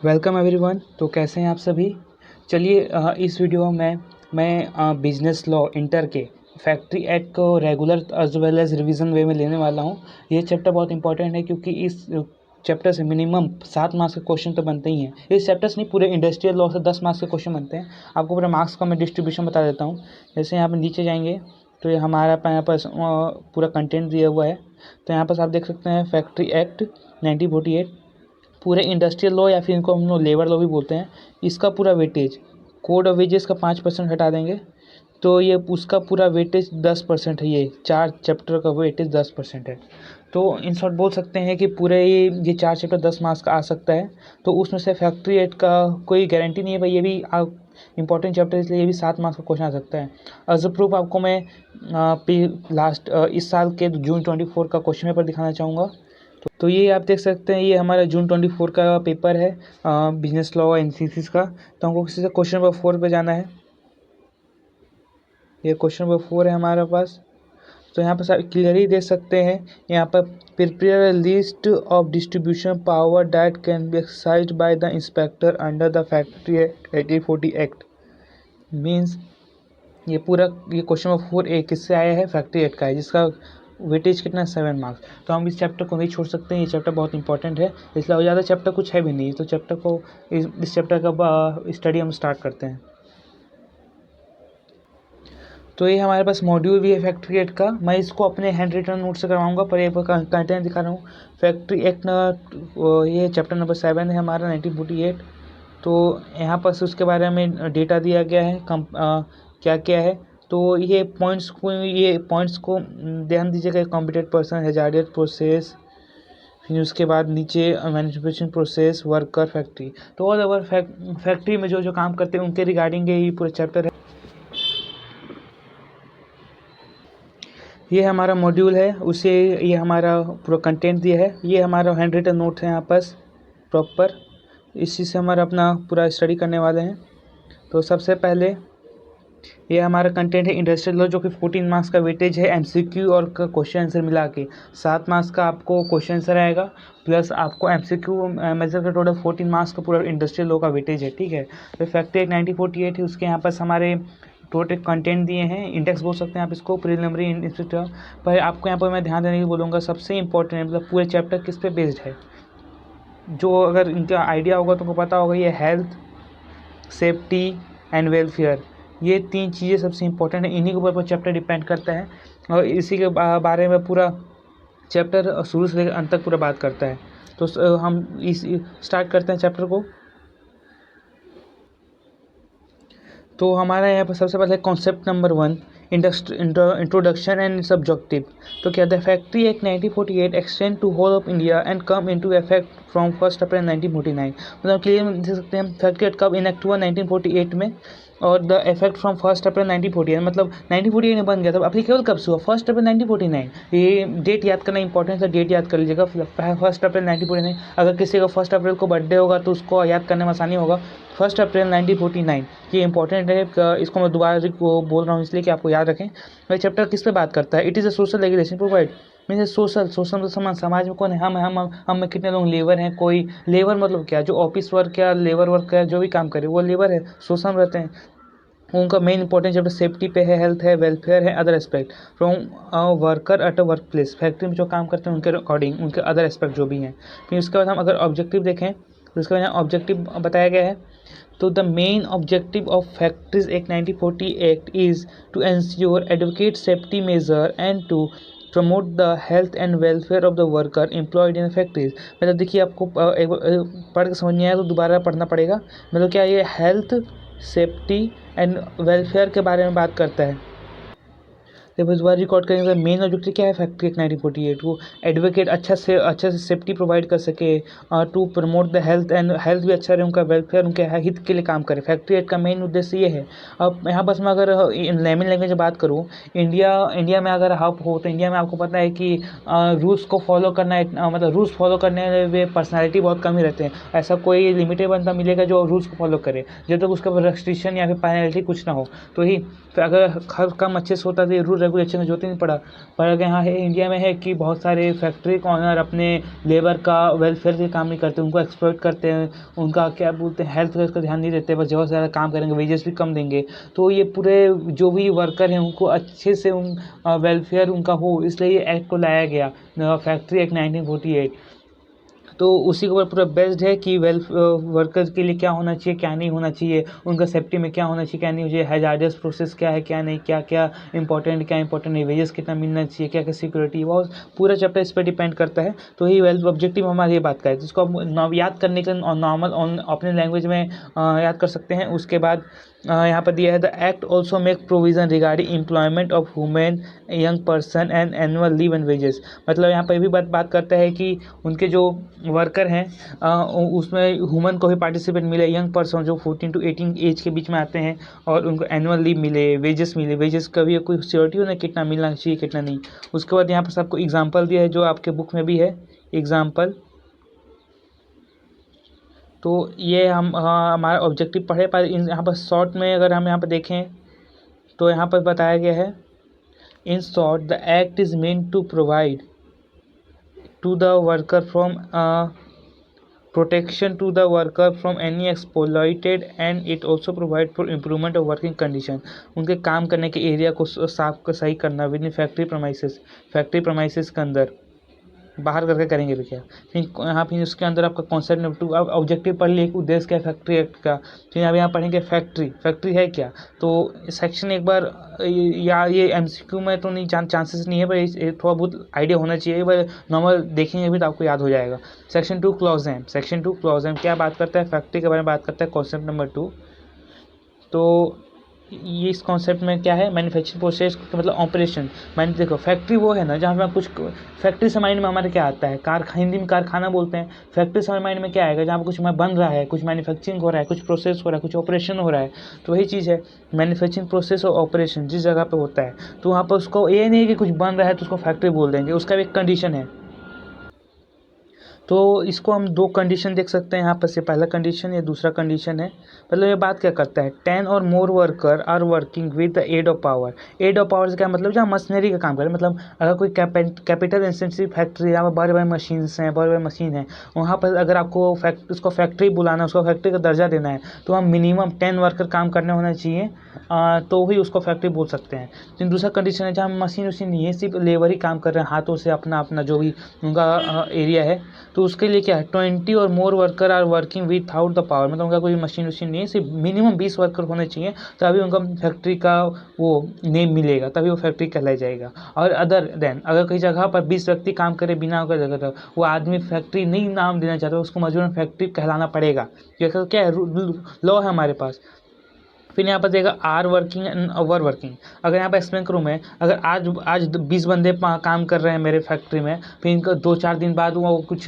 Welcome everyone. तो कैसे हैं आप सभी। चलिए इस वीडियो में मैं बिजनेस लॉ इंटर के फैक्ट्री एक्ट को regular as well as revision way में लेने वाला हूं। ये चैप्टर बहुत इंपॉर्टेंट है क्योंकि इस चैप्टर से मिनिमम 7 मार्क्स के क्वेश्चन तो बनते ही हैं। इस चैप्टर से नहीं, पूरे इंडस्ट्रियल लॉ से 10 मार्क्स के क्वेश्चन बनते हैं। आपको पूरा मार्क्स का मैं डिस्ट्रीब्यूशन बता देता हूँ। जैसे यहाँ पर नीचे जाएंगे तो ये हमारा यहाँ पर पूरा कंटेंट दिया हुआ है। तो यहाँ पर आप देख सकते हैं फैक्ट्री एक्ट 1948, पूरे इंडस्ट्रियल लॉ या फिर इनको हम लोग लेबर लॉ भी बोलते हैं। इसका पूरा वेटेज कोड ऑफ वेजेस का 5% हटा देंगे तो ये उसका पूरा वेटेज 10% है। ये 4 चैप्टर का वेटेज 10% है। तो इन शॉर्ट बोल सकते हैं कि पूरे ये 4 चैप्टर 10 मार्क्स का आ सकता है। तो उसमें से फैक्ट्री एक्ट का कोई गारंटी नहीं है भाई, ये भी इंपॉर्टेंट चैप्टर, इसलिए ये भी 7 मार्क्स का क्वेश्चन आ सकता है। एज अ प्रूफ आपको मैं इस साल के जून 24 का क्वेश्चन पेपर दिखाना चाहूँगा। तो ये आप देख सकते हैं, ये हमारा जून 24 का पेपर है बिजनेस लॉ एनसीसी का। तो हमको किसी से क्वेश्चन नंबर 4 पे जाना है। ये क्वेश्चन नंबर 4 है हमारे पास। तो यहाँ पर क्लियरली देख सकते हैं, यहाँ पर prepare list of distribution power that can be exercised by the inspector under the Factory act 1840 act. Means ये पूरा ये क्वेश्चन नंबर 4 किससे आया है, फैक्ट्री एक्ट का है, जिसका वेटेज कितना 7 मार्क्स। तो हम इस चैप्टर को नहीं छोड़ सकते हैं, ये चैप्टर बहुत इंपॉर्टेंट है। इसलिए ज़्यादा चैप्टर कुछ है भी नहीं, तो चैप्टर को इस चैप्टर का स्टडी हम स्टार्ट करते हैं। तो ये हमारे पास मॉड्यूल भी है फैक्ट्री एक्ट का। मैं इसको अपने हैंड रिटन नोट से करवाऊंगा, पर ये कंटेंट दिखा रहा हूँ। फैक्ट्री एक्ट ये चैप्टर नंबर 7 है हमारा 1948। तो यहाँ पर उसके बारे में डेटा दिया गया है, क्या क्या है। तो ये पॉइंट्स को ध्यान दीजिएगा। कॉम्पिटेंट पर्सन, हैजार्डियस प्रोसेस, फिर उसके बाद नीचे मैन्युफैक्चरिंग प्रोसेस, वर्कर, फैक्ट्री। तो ऑल ओवर फैक्ट्री में जो जो काम करते हैं उनके रिगार्डिंग ये पूरा चैप्टर है। ये हमारा मॉड्यूल है, उसे ये हमारा पूरा कंटेंट दिया है। ये हमारा हैंड रिटन नोट है यहाँ पास प्रॉपर, इसी से हमारा अपना पूरा स्टडी करने वाले हैं। तो सबसे पहले ये हमारा कंटेंट है इंडस्ट्रियल लॉ, जो कि 14 मार्क्स का वेटेज है। एमसीक्यू और क्वेश्चन आंसर मिला के 7 मार्क्स का आपको क्वेश्चन आंसर आएगा, प्लस आपको एमसीक्यू मेजर का टोटल 14 मार्क्स का पूरा इंडस्ट्रियल लॉ का वेटेज है। ठीक है। तो फैक्ट्री एक्ट 1948 है, उसके यहाँ पर हमारे टोटल कंटेंट दिए हैं। इंडेक्स बोल सकते हैं आप इसको, प्रिलिमिनरी इंस्पेक्टर। पर आपको यहाँ पर मैं ध्यान देने की बोलूँगा, सबसे इंपॉर्टेंट है, मतलब पूरे चैप्टर किस पे बेस्ड है। जो अगर इनका आइडिया होगा तो पता होगा, ये हेल्थ, सेफ्टी एंड वेलफेयर, ये 3 चीज़ें सबसे इंपॉर्टेंट है। इन्हीं के ऊपर चैप्टर डिपेंड करता है और इसी के बारे में पूरा चैप्टर शुरू से लेकर अंत तक पूरा बात करता है। तो हम स्टार्ट करते हैं चैप्टर को। तो हमारा यहाँ पर सबसे पहले concept number 1, introduction and its objective. तो क्या the Factory Act 1948 extend to whole of India and come into effect from 1 April 1949। मतलब क्लियर देख सकते हैं, फैक्ट्री एक्ट कब इनेक्ट हुआ 1948 में, और द इफेक्ट फ्रॉम 1 अप्रैल 1948, मतलब 1948 में बन गया था, अप्लीकेबल कब से हुआ 1 अप्रैल 1949। ये डेट याद करना इंपॉर्टेंट है, डेट याद कर लीजिएगा 1 अप्रैल 1949। अगर किसी का 1 अप्रैल को बर्थडे होगा तो उसको याद करने में आसानी होगा। 1 अप्रैल 1949 ये इंपॉर्टेंट है, इसको मैं दोबारा बोल रहा हूँ इसलिए कि आपको याद रखें। वह चैप्टर किस पे बात करता है, it is a social regulation provide. Means social समाज में कौन है, हम में कितने लोग लेबर हैं। कोई लेबर मतलब क्या, जो ऑफिस वर्क या लेबर वर्क या जो भी काम करे वो लेबर है, सोशल में रहते हैं। उनका मेन इंपॉर्टेंस चैप्टर सेफ्टी पे है, हेल्थ है, वेलफेयर है, other aspect from worker at a work place. Factory में जो काम करते हैं उनके अकॉर्डिंग उनके अदर एस्पेक्ट जो भी हैं। फिर उसके बाद हम अगर ऑब्जेक्टिव देखें तो उसके बाद यहाँ ऑब्जेक्टिव बताया गया है। तो the main objective of Factories Act 1940 act is to ensure advocate safety measure and to promote the health and welfare of the worker employed in factories. मतलब देखिए, आपको पढ़ के समझ नहीं आया तो दोबारा पढ़ना पड़ेगा। मतलब क्या, ये हेल्थ, सेफ्टी एंड वेलफेयर के बारे में बात करता है। जब इस बार रिकॉर्ड करेंगे, मेन ऑब्जेक्टिव क्या है फैक्ट्री एक्ट 1948, वो एडवोकेट अच्छे से सेफ्टी प्रोवाइड कर सके, to promote the health and health भी अच्छा रहे, उनका वेलफेयर, उनके हित के लिए काम करे। फैक्ट्री एक्ट का मेन उद्देश्य ये है। अब यहाँ बस मैं अगर लेमन लैंग्वेज में बात करूँ, इंडिया में अगर आप हो तो इंडिया में आपको पता है कि रूल्स को फॉलो करना मतलब रूल्स फॉलो करने में पर्सनैलिटी बहुत कम ही रहते हैं। ऐसा कोई लिमिटेड बंदा मिलेगा जो रूल्स को फॉलो करे, जब तक उसके ऊपर रेस्ट्रिक्शन या फिर पेनल्टी कुछ ना हो। तो ही अगर हर काम अच्छे से होता है तो ये रूल मतलब कोई अच्छे से जरूरत ही नहीं पड़ा। पर अगर यहाँ है इंडिया में है कि बहुत सारे फैक्ट्री के ऑनर अपने लेबर का वेलफेयर के काम नहीं करते, उनको एक्सप्लॉइट करते हैं, उनका क्या बोलते हैं हेल्थ का ध्यान नहीं देते, बस ज़्यादा से ज़्यादा काम करेंगे, वेजेस भी कम देंगे। तो ये पूरे जो भी वर्कर हैं उनको अच्छे से उन वेलफेयर उनका हो, इसलिए ये एक्ट को लाया गया, फैक्ट्री एक्ट 1948। तो उसी के ऊपर पूरा बेस्ड है कि वर्कर्स के लिए क्या होना चाहिए, क्या नहीं होना चाहिए, उनका सेफ्टी में क्या होना चाहिए, क्या नहीं होना चाहिए, हैजार्डियस प्रोसेस क्या है, क्या नहीं, क्या क्या इंपॉर्टेंट, क्या इंपॉर्टेंट नहीं, वेजेस कितना मिलना चाहिए, क्या क्या सिक्योरिटी, बहुत पूरा चैप्टर इस पर डिपेंड करता है। तो ये वेल्थ ऑब्जेक्टिव हमारी ये बात का है, जिसको आप याद करने के लिए नॉर्मल अपने लैंग्वेज में याद कर सकते हैं। उसके बाद यहाँ पर दिया है the act also make provision regarding employment of women, young person and annual leave and wages. मतलब यहाँ पर भी बात करता है कि उनके जो वर्कर हैं उसमें वुमन को भी पार्टिसिपेट मिले, यंग पर्सन जो 14 to 18 एज के बीच में आते हैं, और उनको एनुअल लीव मिले, वेजेस मिले, वेजेस का भी कोई सिक्योरिटी हो ना कितना मिलना चाहिए कितना नहीं। उसके बाद यहाँ पर सबको एग्जाम्पल दिया है जो आपके बुक में भी है एग्जाम्पल। तो ये हम हमारा ऑब्जेक्टिव पढ़े, पर यहाँ पर शॉर्ट में अगर हम यहाँ पर देखें तो यहाँ पर बताया गया है in short the act is meant to provide to the worker from protection to the worker from any exploited and it also provide for improvement of working condition। उनके काम करने के एरिया को साफ सही करना विद इन फैक्ट्री प्रमाइसेस के अंदर, बाहर करके करेंगे भी क्या। फिर यहाँ फिर उसके अंदर आपका कॉन्सेप्ट नंबर 2 आप ऑब्जेक्टिव पढ़ लिए, उद्देश्य क्या है फैक्ट्री एक्ट का। फिर यहाँ पढ़ेंगे फैक्ट्री है क्या। तो सेक्शन एक बार या ये एमसीक्यू में तो नहीं चांसेस नहीं है, पर थोड़ा बहुत आइडिया होना चाहिए, पर नॉर्मल देखेंगे भी तो आपको याद हो जाएगा। सेक्शन 2 क्लॉज एम क्या बात करता है, फैक्ट्री के बारे में बात करता है, कॉन्सेप्ट नंबर 2। तो ये इस कॉन्सेप्ट में क्या है, मैन्युफैक्चरिंग प्रोसेस मतलब ऑपरेशन। देखो फैक्ट्री वो है ना जहाँ पे कुछ, फैक्ट्री से माइंड में हमारे क्या आता है, हिंदी में कारखाना बोलते हैं। फैक्ट्री से माइंड में क्या आएगा, जहाँ पे कुछ बन रहा है, कुछ मैन्युफैक्चरिंग हो रहा है, कुछ प्रोसेस हो रहा है, कुछ ऑपरेशन हो रहा है। तो वही चीज़ है मैन्युफैक्चरिंग प्रोसेस और ऑपरेशन जिस जगह पर होता है, तो वहाँ पर उसको ये नहीं है कि कुछ बन रहा है तो उसको फैक्ट्री बोल देंगे, उसका भी एक कंडीशन है। तो इसको हम 2 कंडीशन देख सकते हैं यहाँ पर, से पहला कंडीशन या दूसरा कंडीशन है। मतलब ये बात क्या करता है, 10 और more worker are working with the aid of power. Aid of power से क्या मतलब, जहाँ मशीनरी का काम करे, मतलब अगर कोई कैपिटल इंटेंसिव फैक्ट्री, यहाँ पर बड़े बड़े मशीन्स हैं, बड़े बड़े मशीन हैं, वहाँ पर अगर आपको उसको फैक्ट्री बुलाना है, उसको फैक्ट्री का दर्जा देना है, तो हम मिनिमम 10 वर्कर काम करने होना चाहिए, तो ही उसको फैक्ट्री बोल सकते हैं। लेकिन दूसरा कंडीशन है जहाँ मशीन नहीं है, सिर्फ लेबर ही काम कर रहे हैं हाथों से, अपना जो भी उनका एरिया है, तो उसके लिए क्या है 20 और more worker are working without the power. मतलब उनका कोई मशीन नहीं है, सिर्फ मिनिमम 20 वर्कर होने चाहिए, तभी उनका फैक्ट्री का वो नेम मिलेगा, तभी वो फैक्ट्री कहलाई जाएगा। और अदर देन अगर कई जगह पर 20 व्यक्ति काम करे बिना होकर जगह, तो वो आदमी फैक्ट्री नहीं नाम देना चाहता, उसको मजबूरन फैक्ट्री कहलाना पड़ेगा। क्या है लॉ है हमारे पास। फिर यहाँ पर देगा are working and over working. अगर यहाँ पर एक्सप्लेन करूँ मैं, अगर आज 20 बंदे काम कर रहे हैं मेरे फैक्ट्री में, फिर इनका 2-4 दिन बाद वो कुछ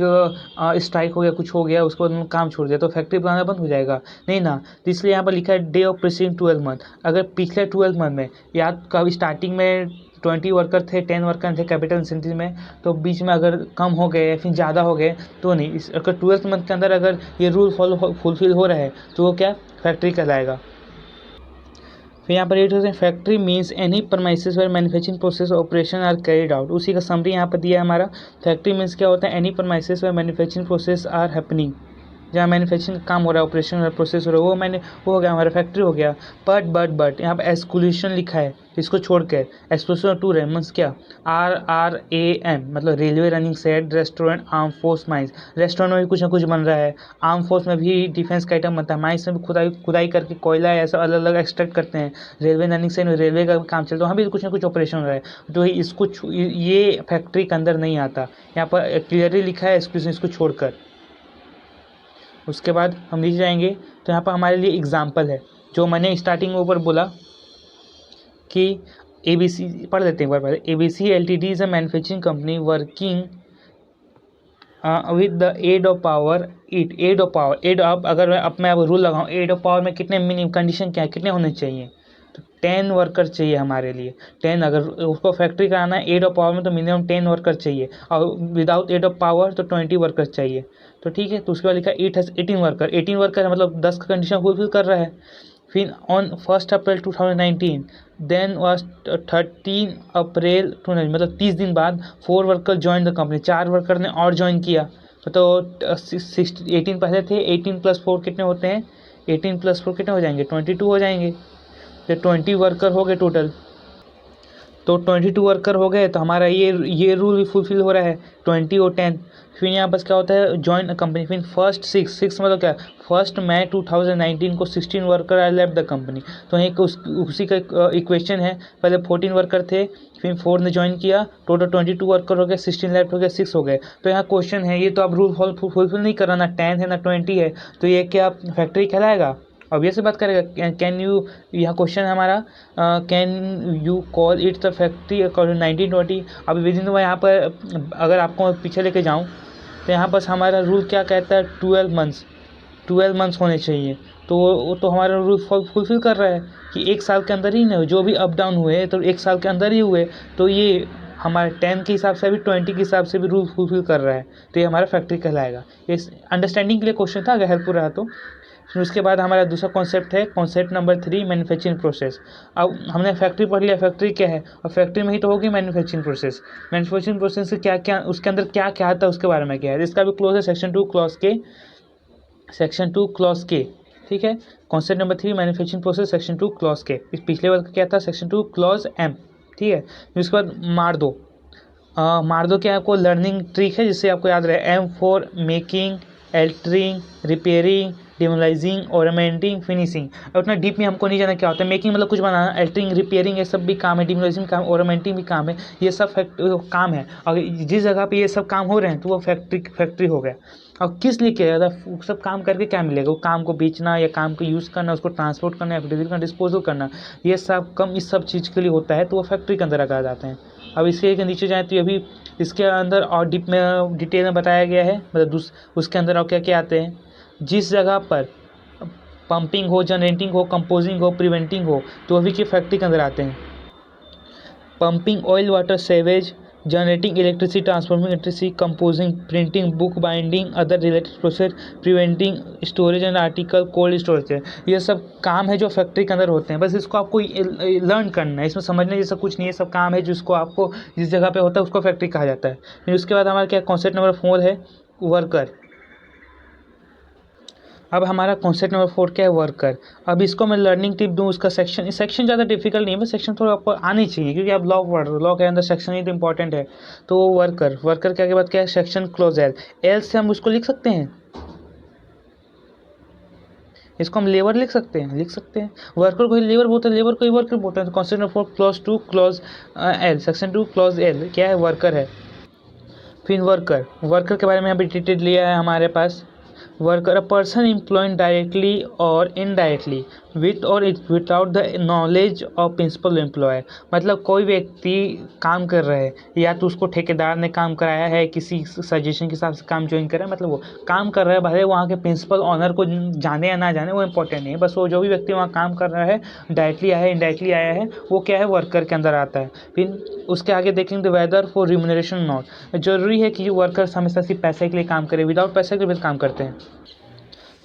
स्ट्राइक हो गया, कुछ हो गया, उसके बाद उन्होंने काम छोड़ दिया, तो फैक्ट्री बनाना बंद हो जाएगा नहीं ना। तो इसलिए यहाँ पर लिखा है डे ऑफ प्रीसीडिंग 12 मंथ। अगर पिछले 12 मंथ में या कभी स्टार्टिंग में 20 वर्कर थे, 10 वर्कर थे कैपिटल इंसेंटिव में, तो बीच में अगर कम हो गए फिर ज़्यादा हो गए तो नहीं, अगर 12th मंथ के अंदर अगर ये रूल फुलफिल हो रहा है तो वो क्या फैक्ट्री कहलाएगा। फिर यहाँ पर 8 factory means any premises where manufacturing process operation are carried out. उसी का समरी यहाँ पर दिया है हमारा। फैक्ट्री मीन्स क्या होता है, any premises where manufacturing process are happening, जहाँ मैन्युफैक्चरिंग का काम हो रहा है, ऑपरेशन और प्रोसेस हो रहा है, वो हो गया हमारा फैक्ट्री हो गया। बट यहाँ पर एक्सक्लूशन लिखा है, इसको छोड़कर एक्सक्लूशन 2 मीन्स क्या, RRAM मतलब railway running set restaurant arm force mines. Restaurant में भी कुछ ना कुछ बन रहा है, आर्म फोर्स में भी डिफेंस का आइटम बनता है, माइंस में भी खुदाई करके कोयला ऐसा अलग अलग एक्सट्रैक्ट करते हैं। रेलवे रनिंग सेट में रेलवे का काम चलता है, वहाँ भी कुछ ना कुछ ऑपरेशन हो रहा है, तो इसको ये फैक्ट्री के अंदर नहीं आता। यहाँ पर क्लियरली लिखा है एक्सक्लूशन, इसको छोड़कर। उसके बाद हम नीचे जाएंगे तो यहाँ पर हमारे लिए एग्जाम्पल है, जो मैंने स्टार्टिंग में ऊपर बोला कि ABC पढ़ लेते हैं एक बार पहले। ABC Ltd is a manufacturing company working with the aid of power. Aid of अगर मैं अब रूल लगाऊँ, एड ऑफ पावर में कितने मिनिमम कंडीशन क्या है, कितने होने चाहिए, तो 10 वर्कर चाहिए हमारे लिए। 10 अगर उसको फैक्ट्री कराना है एड ऑफ पावर में तो मिनिमम 10 वर्कर चाहिए, और विदाउट एड ऑफ पावर तो 20 वर्कर चाहिए। तो ठीक है, तो उसके बाद लिखा 18 वर्कर। 18 वर्कर मतलब 10 का कंडीशन फुलफिल कर रहा है। फिर ऑन 1 अप्रैल 2019 देन वाज 13 अप्रैल 2019, मतलब 30 दिन बाद 4 worker join the company, 4 worker ने और ज्वाइन किया। तो 18 पहले थे, 18 + 4 कितने होते हैं, 18 + 4 कितने हो जाएंगे, 22 हो जाएंगे। तो 20 वर्कर हो गए टोटल। तो 22 वर्कर हो गए, तो हमारा ये रूल भी फुलफिल हो रहा है, 20 और 10। फिर यहाँ बस क्या होता है, जॉइन कंपनी। फिर फर्स्ट सिक्स मतलब क्या, 1 मई 2019 को 16 worker I left the company. तो एक उसी का इक्वेशन है, पहले 14 वर्कर थे, फिर 4 ने ज्वाइन किया, टोटल 22 वर्कर हो गए, 16 लेफ्ट हो गए, 6 हो गए। तो यहाँ क्वेश्चन है, ये तो आप रूल फुलफिल नहीं कर रहा, ना 10 है ना 20 है, तो ये क्या फैक्ट्री कहलाएगा, ऑब्वियसली बात करेगा। कैन यू, यहाँ क्वेश्चन है हमारा, can you call it the factory according 1920। अब विद इन यहाँ पर अगर आपको पीछे लेके जाऊँ, तो यहाँ पर हमारा रूल क्या कहता है, 12 मंथ्स होने चाहिए। तो वो तो हमारा रूल फुलफिल कर रहा है कि 1 साल के अंदर ही ना, जो भी अप डाउन हुए तो 1 साल के अंदर ही हुए। तो ये हमारे 10 के हिसाब से भी 20 के हिसाब से भी रूल फुलफिल कर रहा है, तो ये हमारा फैक्ट्री कहलाएगा। ये अंडरस्टैंडिंग के लिए क्वेश्चन था, अगर हेल्पफुल रहा तो। फिर उसके बाद हमारा दूसरा कॉन्सेप्ट है, कॉन्सेप्ट नंबर 3, मैन्युफैक्चरिंग प्रोसेस। अब हमने फैक्ट्री पढ़ लिया, फैक्ट्री क्या है, और फैक्ट्री में ही तो होगी मैन्युफैक्चरिंग प्रोसेस। मैन्युफैक्चरिंग प्रोसेस से क्या क्या, उसके अंदर क्या क्या आता है, उसके बारे में क्या है, इसका भी क्लोज है सेक्शन 2 क्लॉज के। ठीक है, concept number 3, manufacturing process, section 2 clause के। पिछले बार क्या था, सेक्शन 2 क्लॉज M। ठीक है, उसके बाद मार दो क्या आपको लर्निंग ट्रिक है, जिससे आपको याद रहे, M for making, altering, repairing, demolishing, ornamenting, finishing. और उतना डीप में हमको नहीं जाना क्या होता है। मेकिंग मतलब कुछ बनाना, एल्टरिंग, रिपेयरिंग, ये सब भी काम है, डिमोलाइजिंग काम, ऑर्नामेंटिंग भी काम है, ये सब काम है। और जिस जगह पे ये सब काम हो रहे हैं तो वो फैक्ट्री हो गया। और किस लिए किया जाता है, वो सब काम करके क्या मिलेगा, वो काम को बेचना या काम को यूज़ करना, उसको ट्रांसपोर्ट करना या डिलीवरी करना, डिस्पोजल करना, ये सब कम इस सब चीज़ के लिए होता है, तो वो फैक्ट्री के अंदर आ जाते हैं। अब इसके नीचे जाए तो अभी इसके अंदर और डिटेल में बताया गया है, मतलब उसके अंदर और क्या क्या आते हैं। जिस जगह पर पंपिंग हो, जनरेटिंग हो, कंपोजिंग हो, प्रिवेंटिंग हो, तो अभी के फैक्ट्री के अंदर आते हैं। Pumping oil water sewage, generating electricity, transforming electricity, composing, printing, book binding, other related process, preventing, storage and article, cold storage है। ये सब काम है जो फैक्ट्री के अंदर होते हैं, बस इसको आपको लर्न करना है, इसमें समझने जैसा कुछ नहीं है, सब काम है जिसको आपको जिस जगह पे होता है उसको फैक्ट्री कहा जाता है। फिर उसके बाद हमारा क्या कॉन्सेप्ट नंबर 4 है, वर्कर। अब हमारा कॉन्सेप्ट नंबर 4 क्या है, वर्कर। अब इसको मैं लर्निंग टिप दूँ, उसका सेक्शन ज़्यादा डिफिकल्ट नहीं है, बस सेक्शन थोड़ा आपको आनी चाहिए, क्योंकि आप लॉ पढ़ रहे हो, लॉ के अंदर सेक्शन ही तो इंपॉर्टेंट है। तो वर्कर क्या के बाद क्या है, सेक्शन क्लोज एल से हम उसको लिख सकते हैं, इसको हम लेबर लिख सकते हैं। वर्कर को ही लेबर बोलते हैं, लेबर को ही वर्कर बोलते हैं। तो concept number 4 clause 2 clause L, section 2 clause L क्या है, वर्कर है। फिर वर्कर के बारे में यहाँ पे डिटेल लिया है हमारे पास। Worker, a person employed directly और इनडायरेक्टली विथ और without the knowledge of principal employer. मतलब कोई व्यक्ति काम कर रहा है, या तो उसको ठेकेदार ने काम कराया है, किसी सजेशन के हिसाब से काम ज्वाइन करा है, मतलब वो काम कर रहा है, भले वहाँ के प्रिंसिपल ऑनर को जाने या ना जाने, वो इंपॉर्टेंट नहीं है, बस वो जो भी व्यक्ति वहाँ काम कर रहा है, डायरेक्टली आया है, इनडायरेक्टली आया है, वो क्या है, वर्कर के अंदर आता है। फिर उसके आगे देखेंगे, वेदर फॉर रिम्यूनरेशन नॉट, जरूरी है कि वर्कर्स हमेशा सिर्फ पैसे के लिए काम करे, विदाउट पैसे के भी काम करते हैं।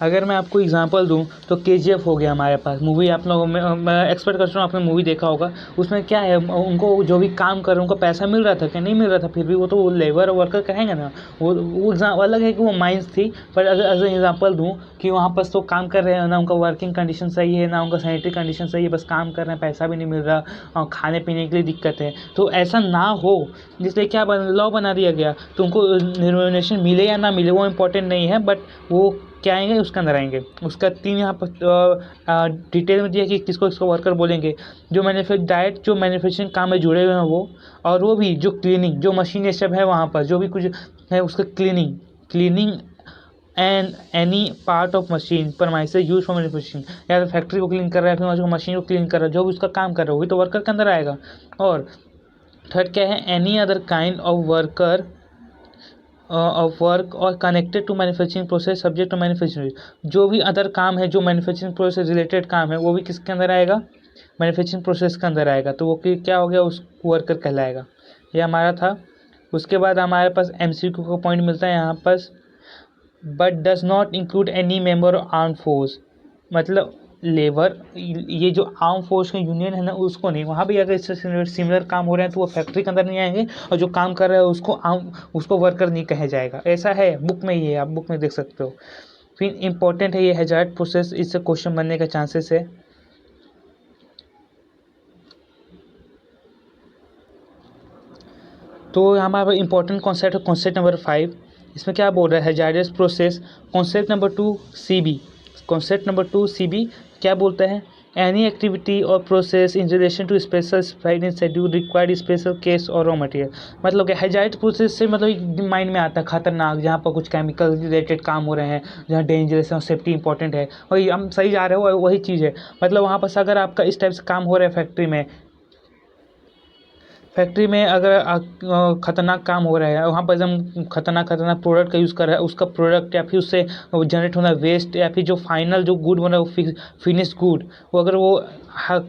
अगर मैं आपको एग्जांपल दूं तो KGF हो गया हमारे पास मूवी, आप लोगों में मैं एक्सपेक्ट करता हूँ आपने मूवी देखा होगा। उसमें क्या है, उनको जो भी काम कर रहे हैं उनको पैसा मिल रहा था क्या, नहीं मिल रहा था, फिर भी वो तो लेबर और वर्कर कहेंगे ना। वो अलग है कि वो माइंस थी, पर अगर एज एग्जाम्पल दूँ कि वहाँ पर तो काम कर रहे हैं ना, उनका वर्किंग कंडीशन सही है ना, उनका सैनिटरी कंडीशन सही है, बस काम कर रहे हैं, पैसा भी नहीं मिल रहा और खाने पीने के लिए दिक्कत है, तो ऐसा ना हो, इसलिए क्या लॉ बना दिया गया। तो उनको रिम्यूनरेशन मिले या ना मिले वो इम्पोर्टेंट नहीं है, बट वो क्या आएंगे उसके अंदर आएंगे। उसका 3 यहाँ पर डिटेल में दिया कि किसको वर्कर बोलेंगे। जो डायरेक्ट जो मैन्युफैक्चरिंग काम में जुड़े हुए हैं वो, और वो भी जो क्लीनिंग, जो मशीन ये सब है वहाँ पर जो भी कुछ है उसका cleaning and any part of machine premises use for manufacturing, या तो फैक्ट्री को क्लीन कर रहा है, फिर मशीन को क्लीन कर रहा है, जो भी उसका काम कर रहा है वही तो वर्कर के अंदर आएगा। और थर्ड क्या है, any other kind of worker of work और connected to manufacturing process subject to manufacturing, जो भी अदर काम है जो मैन्युफैक्चरिंग प्रोसेस रिलेटेड काम है वो भी किसके अंदर आएगा, मैन्युफैक्चरिंग प्रोसेस के अंदर आएगा, तो वो क्या हो गया, उस वर्कर कहलाएगा। ये हमारा था। उसके बाद हमारे पास MCQ का पॉइंट मिलता है यहाँ पर, but does not include any member of arm force. मतलब लेबर, ये जो आर्म फोर्स का यूनियन है ना उसको नहीं, वहाँ भी अगर इससे सिमिलर काम हो रहे हैं तो वो फैक्ट्री के अंदर नहीं आएंगे, और जो काम कर रहा है उसको वर्कर नहीं कहा जाएगा। ऐसा है बुक में, ये आप बुक में देख सकते हो। फिर इंपॉर्टेंट है ये हैजार्ड प्रोसेस, इससे क्वेश्चन बनने का चांसेस है। तो हमारा इंपॉर्टेंट कॉन्सेप्ट है कॉन्सेप्ट नंबर 5। इसमें क्या बोल रहा है, hazardous process. Concept number 2 CB, concept number 2 CB क्या बोलता है, एनी एक्टिविटी और process in relation to special specified in schedule required special case और रॉ मटेरियल। मतलब कि हैजार्ड प्रोसेस से मतलब माइंड में आता है खतरनाक, जहाँ पर कुछ केमिकल रिलेटेड काम हो रहे हैं, जहाँ डेंजरस है, सेफ्टी इंपॉर्टेंट है, वही हम सही जा रहे हो, वही चीज़ है। मतलब वहाँ पर अगर आपका इस टाइप से काम हो रहा है फैक्ट्री में अगर खतरनाक काम हो रहा है, वहाँ पर हम खतरनाक प्रोडक्ट का यूज़ कर रहा है, उसका प्रोडक्ट या फिर उससे जनरेट होना वेस्ट, या फिर जो फाइनल जो गुड बना फिनिश गुड, वो अगर वो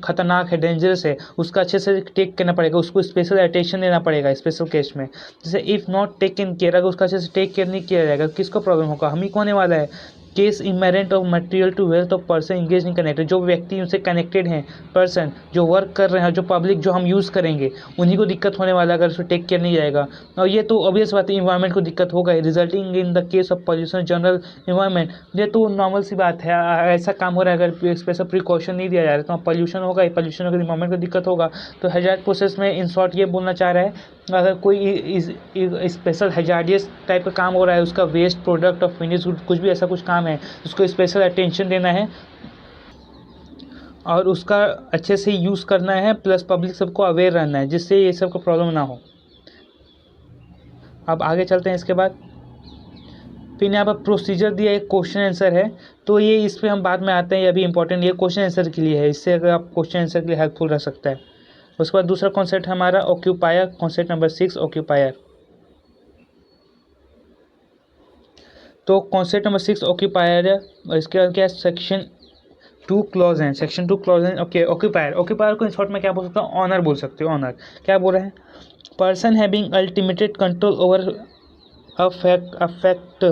खतरनाक है, डेंजरस है, उसका अच्छे से टेक करना पड़ेगा, उसको स्पेशल अटेंशन देना पड़ेगा स्पेशल केस में। जैसे इफ़ नॉट टेकन केयर, अगर उसका अच्छे से टेक केयर नहीं किया जाएगा, किसको प्रॉब्लम होगा, हम ही को होने वाला है। Case imminent of material to wealth of person engage in connected, जो व्यक्ति उनसे कनेक्टेड हैं, पर्सन जो वर्क कर रहे हैं, जो पब्लिक जो हम यूज़ करेंगे, उन्हीं को दिक्कत होने वाला है अगर उसको टेक केयर नहीं जाएगा। और ये तो ऑब्वियस बात है, इन्वायरमेंट को दिक्कत होगा, resulting in the case of pollution general environment. ये तो नॉर्मल सी बात है, ऐसा काम हो रहा है, अगर स्पेशल प्रिकॉशन नहीं दिया जा रहा तो पॉल्यूशन होगा, पॉल्यूशन अगर इन्वायरमेंट को दिक्कत होगा। तो हैजार्ड प्रोसेस में इन शॉर्ट ये बोलना चाह रहा है, अगर कोई स्पेशल हैजार्डियस टाइप का काम हो रहा है, उसका वेस्ट प्रोडक्ट और फिनिश कुछ भी ऐसा कुछ काम है, उसको स्पेशल अटेंशन देना है और उसका अच्छे से यूज़ करना है, प्लस पब्लिक सबको अवेयर रहना है, जिससे ये सब का प्रॉब्लम ना हो। अब आगे चलते हैं इसके बाद। फिर यहाँ पर प्रोसीजर दिया, एक क्वेश्चन आंसर है, तो ये इस पर हम बाद में आते हैं, ये अभी इंपॉर्टेंट, ये क्वेश्चन आंसर के लिए है, इससे अगर आप क्वेश्चन आंसर के लिए हेल्पफुल रह सकता है। उसके बाद दूसरा कॉन्सेप्ट हमारा ऑक्यूपायर, कॉन्सेप्ट नंबर 6 ऑक्यूपायर। तो कॉन्सेप्ट नंबर 6 ऑक्यूपायर है, इसके बाद क्या सेक्शन 2 क्लॉज हैं, सेक्शन 2 क्लॉज हैं। ओके, ऑक्यूपायर को इन शॉर्ट में क्या बोल सकते हो, ऑनर बोल सकते हो। ऑनर क्या बोल रहे हैं, person having ultimate control over affect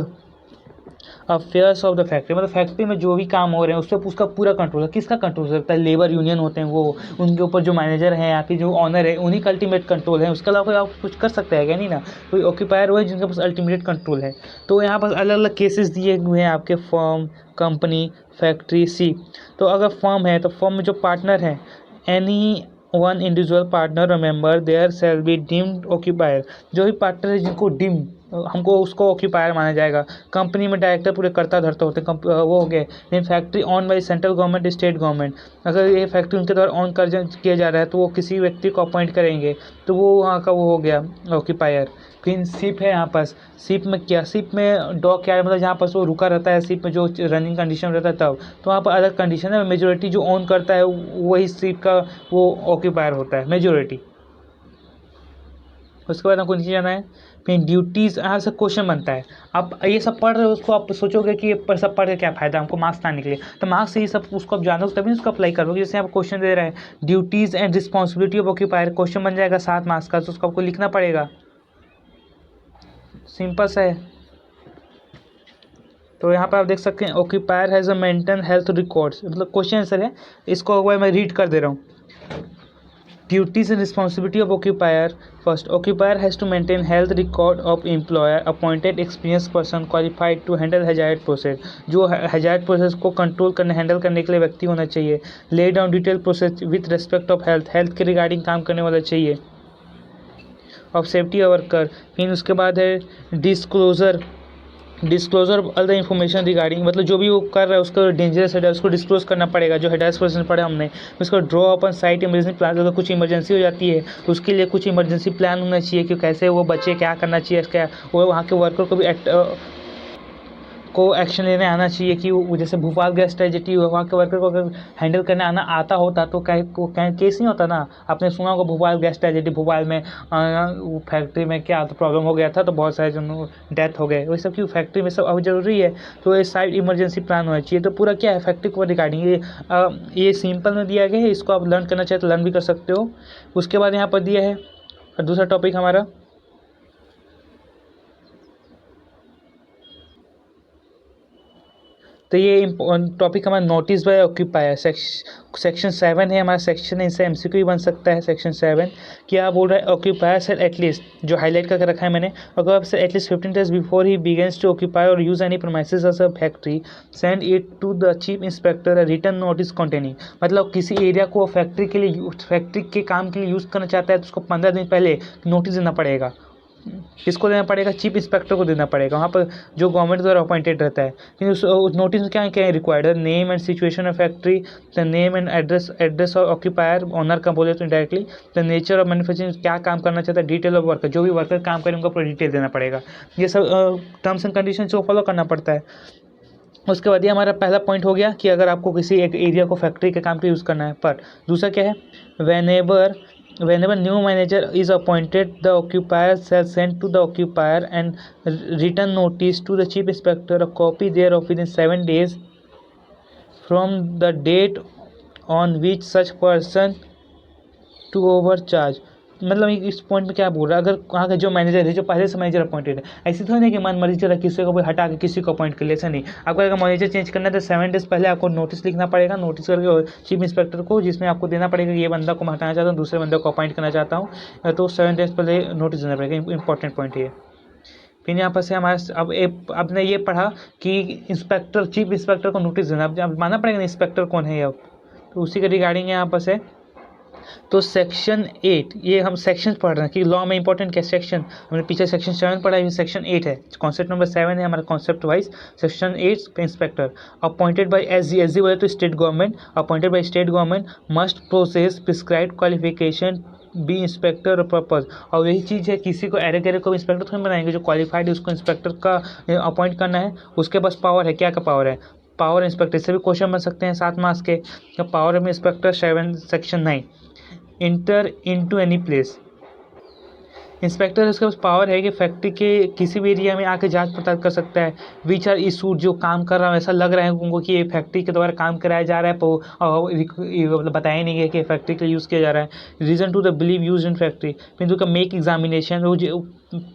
affairs of the factory, मतलब फैक्ट्री में जो भी काम हो रहे हैं उस पर उसका पूरा कंट्रोल है। किसका कंट्रोल हो सकता है, लेबर यूनियन होते हैं वो, उनके ऊपर जो मैनेजर हैं या फिर जो ऑनर है, उन्हीं का अल्टीमेट कंट्रोल है, उसके अलावा कोई आप कुछ कर सकता है क्या, नहीं ना। कोई ऑक्यूपायर हुआ है जिनके पास अल्टीमेट कंट्रोल है। तो यहाँ पर अलग अलग केसेस दिए हुए हैं आपके, फर्म, कंपनी, फैक्ट्री, सी। तो अगर फर्म है तो फर्म में जो पार्टनर है, एनी वन इंडिविजुअल पार्टनर और member there shall be deemed occupier, जो भी पार्टनर है जिनको डीम, हमको उसको ऑक्यूपायर माना जाएगा। कंपनी में डायरेक्टर पूरे करता धरता होते हैं, वो हो गए। लेकिन factory on by central government, state government, अगर ये फैक्ट्री उनके द्वारा ऑन कर किया जा रहा है तो वो किसी व्यक्ति को अपॉइंट करेंगे, तो वो वहाँ का वो हो गया ऑक्यूपायर। फिर शिप है, यहाँ पास शिप में क्या, शिप में डॉक यार्ड, मतलब जहाँ पास वो रुका रहता है शिप में, जो रनिंग कंडीशन रहता है तब, तो वहाँ पर अलग कंडीशन है, मेजोरिटी जो ऑन करता है वही शिप का वो ऑक्यूपायर होता है, मेजोरिटी। उसके बाद आपको नीचे जाना है। फिर ड्यूटीज़, यहाँ से क्वेश्चन बनता है। आप ये सब पढ़ रहे हो, उसको आप सोचोगे कि ये सब पढ़ के क्या फ़ायदा, हमको मार्क्स ना निकले, तो मार्क्स से ये सब उसको आप जानोगे तभी उसको अप्लाई करोगे। जैसे आप क्वेश्चन दे रहे हैं, duties and responsibility of occupier, question बन जाएगा 7 मार्क्स का, तो उसको आपको लिखना पड़ेगा, सिंपल सा है। तो यहाँ पर आप देख सकते हैं, occupier has a maintain health records, मतलब क्वेश्चन आंसर है, इसको एक बार मैं रीड कर दे रहा हूँ। Duties and responsibility of occupier. First, occupier has to maintain health record of employer appointed experienced person qualified to handle hazard process. जो hazard process को कंट्रोल करने, हैंडल करने के लिए व्यक्ति होना चाहिए। Lay down detailed process with respect of health, health के रिगार्डिंग काम करने वाला चाहिए। Of safety worker. फिर उसके बाद है disclosure all the information regarding, मतलब जो भी वो कर रहा है उसका डेंजरस है उसको डिस्क्लोज करना पड़ेगा, जो हेडास पर्सन पढ़े हमने। उसको ड्रॉ अपन साइट इमरजेंसी प्लान, अगर कुछ इमरजेंसी हो जाती है तो उसके लिए कुछ इमरजेंसी प्लान होना चाहिए कि कैसे वो बच्चे, क्या करना चाहिए, क्या वो वहाँ के वर्कर को भी एक्शन लेने आना चाहिए कि वो जैसे भोपाल गैस ट्रेजेडी हुआ, वहाँ के वर्कर को अगर हैंडल करने आना आता होता तो कहीं केस नहीं होता ना। आपने सुना होगा भोपाल गैस ट्रेजेडी, भोपाल में वो फैक्ट्री में क्या तो प्रॉब्लम हो गया था, तो बहुत सारे जन डेथ हो गए, वही सब की फैक्ट्री में सब अब जरूरी है। तो ये साइड इमरजेंसी प्लान होना चाहिए। तो पूरा क्या है फैक्ट्री को रिगार्डिंग, ये सिंपल में दिया गया है, इसको आप लर्न करना चाहे तो लर्न भी कर सकते हो। उसके बाद यहाँ पर दिया है दूसरा टॉपिक हमारा तो ये टॉपिक हमारा नोटिस बाय ऑक्यूपायर सेक्शन 7 है हमारा सेक्शन है, इससे एमसीक्यू भी बन सकता है। सेक्शन 7 क्या बोल रहा है, ऑक्यूपायर सेल एटलीस्ट, जो हाईलाइट करके रखा है मैंने, occupier shall at least 15 days before he begins to occupy और use any premises of a factory send it to the chief inspector a written notice containing. मतलब किसी एरिया को फैक्ट्री के लिए फैक्ट्री के काम के लिए यूज़ करना चाहता है तो उसको 15 दिन पहले नोटिस देना पड़ेगा। किसको देना पड़ेगा, चीफ इंस्पेक्टर को देना पड़ेगा, वहाँ पर जो गवर्नमेंट द्वारा अपॉइंटेड रहता है। फिर उस नोटिस में क्या क्या required, name and situation of factory, the name and address of occupier, owner का बोले तो directly, the nature of manufacturing, क्या काम करना चाहता है, डिटेल ऑफ वर्कर, जो भी वर्कर काम करें उनको पूरा डिटेल देना पड़ेगा। ये सब टर्म्स एंड कंडीशन को फॉलो करना पड़ता है। उसके बाद ये हमारा पहला पॉइंट हो गया कि अगर आपको किसी एक एरिया को फैक्ट्री के काम पे यूज़ करना है। पर दूसरा क्या है, whenever new manager is appointed, the occupier shall send to the occupier and written notice to the chief inspector, a copy thereof within 7 days from the date on which such person to overcharge। मतलब इस point में क्या बोल रहा है, अगर वहाँ का जो मैनेजर है, जो पहले से मैनेजर अपॉइंटेड है, ऐसी थोड़ी नहीं कि मन मर्जी चला किसी को भी हटा के किसी को अपॉइंट कर ले, ऐसा नहीं। आपको अगर मैनेजर चेंज करना है तो 7 days पहले आपको नोटिस लिखना पड़ेगा, नोटिस करके चीफ इंस्पेक्टर को, जिसमें आपको देना पड़ेगा कि ये बंदा को मैं हटाना चाहता हूँ, दूसरे बंदे को अपॉइंट करना चाहता हूँ, तो 7 days पहले नोटिस देना पड़ेगा। इंपॉर्टेंट पॉइंट ये। फिर यहाँ पर से हमारे अब ने ये पढ़ा कि इंस्पेक्टर, चीफ इंस्पेक्टर को नोटिस देना, अब मानना पड़ेगा ना इंस्पेक्टर कौन है अब, तो उसी के रिगार्डिंग यहाँ पर से। तो सेक्शन 8, ये हम सेक्शन पढ़ रहे हैं कि लॉ में इंपॉर्टेंट क्या सेक्शन, हमने पीछे सेक्शन 7 पढ़ा है, सेक्शन 8 है, कॉन्सेप्ट नंबर 7 है हमारा concept wise. Section 8 inspector appointed by SG बोले तो state government, appointed by state government must process prescribed qualification be inspector purpose. और यही चीज़ है, किसी को एरे को इंस्पेक्टर थोड़ी बनाएंगे, जो क्वालिफाइड है उसको इंस्पेक्टर का अपॉइंट करना है, उसके पास पावर है, क्या का पावर है, पावर इंस्पेक्टर से भी क्वेश्चन बन सकते हैं 7 मार्क्स के। पावर में inspector 7 section 9 inter into any place, inspector उसके पास पावर है कि फैक्ट्री के किसी भी एरिया में आके जांच पड़ताल कर सकता है। विच आर इशूड, जो काम कर रहा है ऐसा लग रहा है उनको कि ये फैक्ट्री के द्वारा काम कराया जा रहा है, मतलब बताया नहीं गया कि फैक्ट्री के लिए यूज़ किया जा रहा है। Reason to the believe use in factory, बिंदु का मेक एग्जामिनेशन, वो जो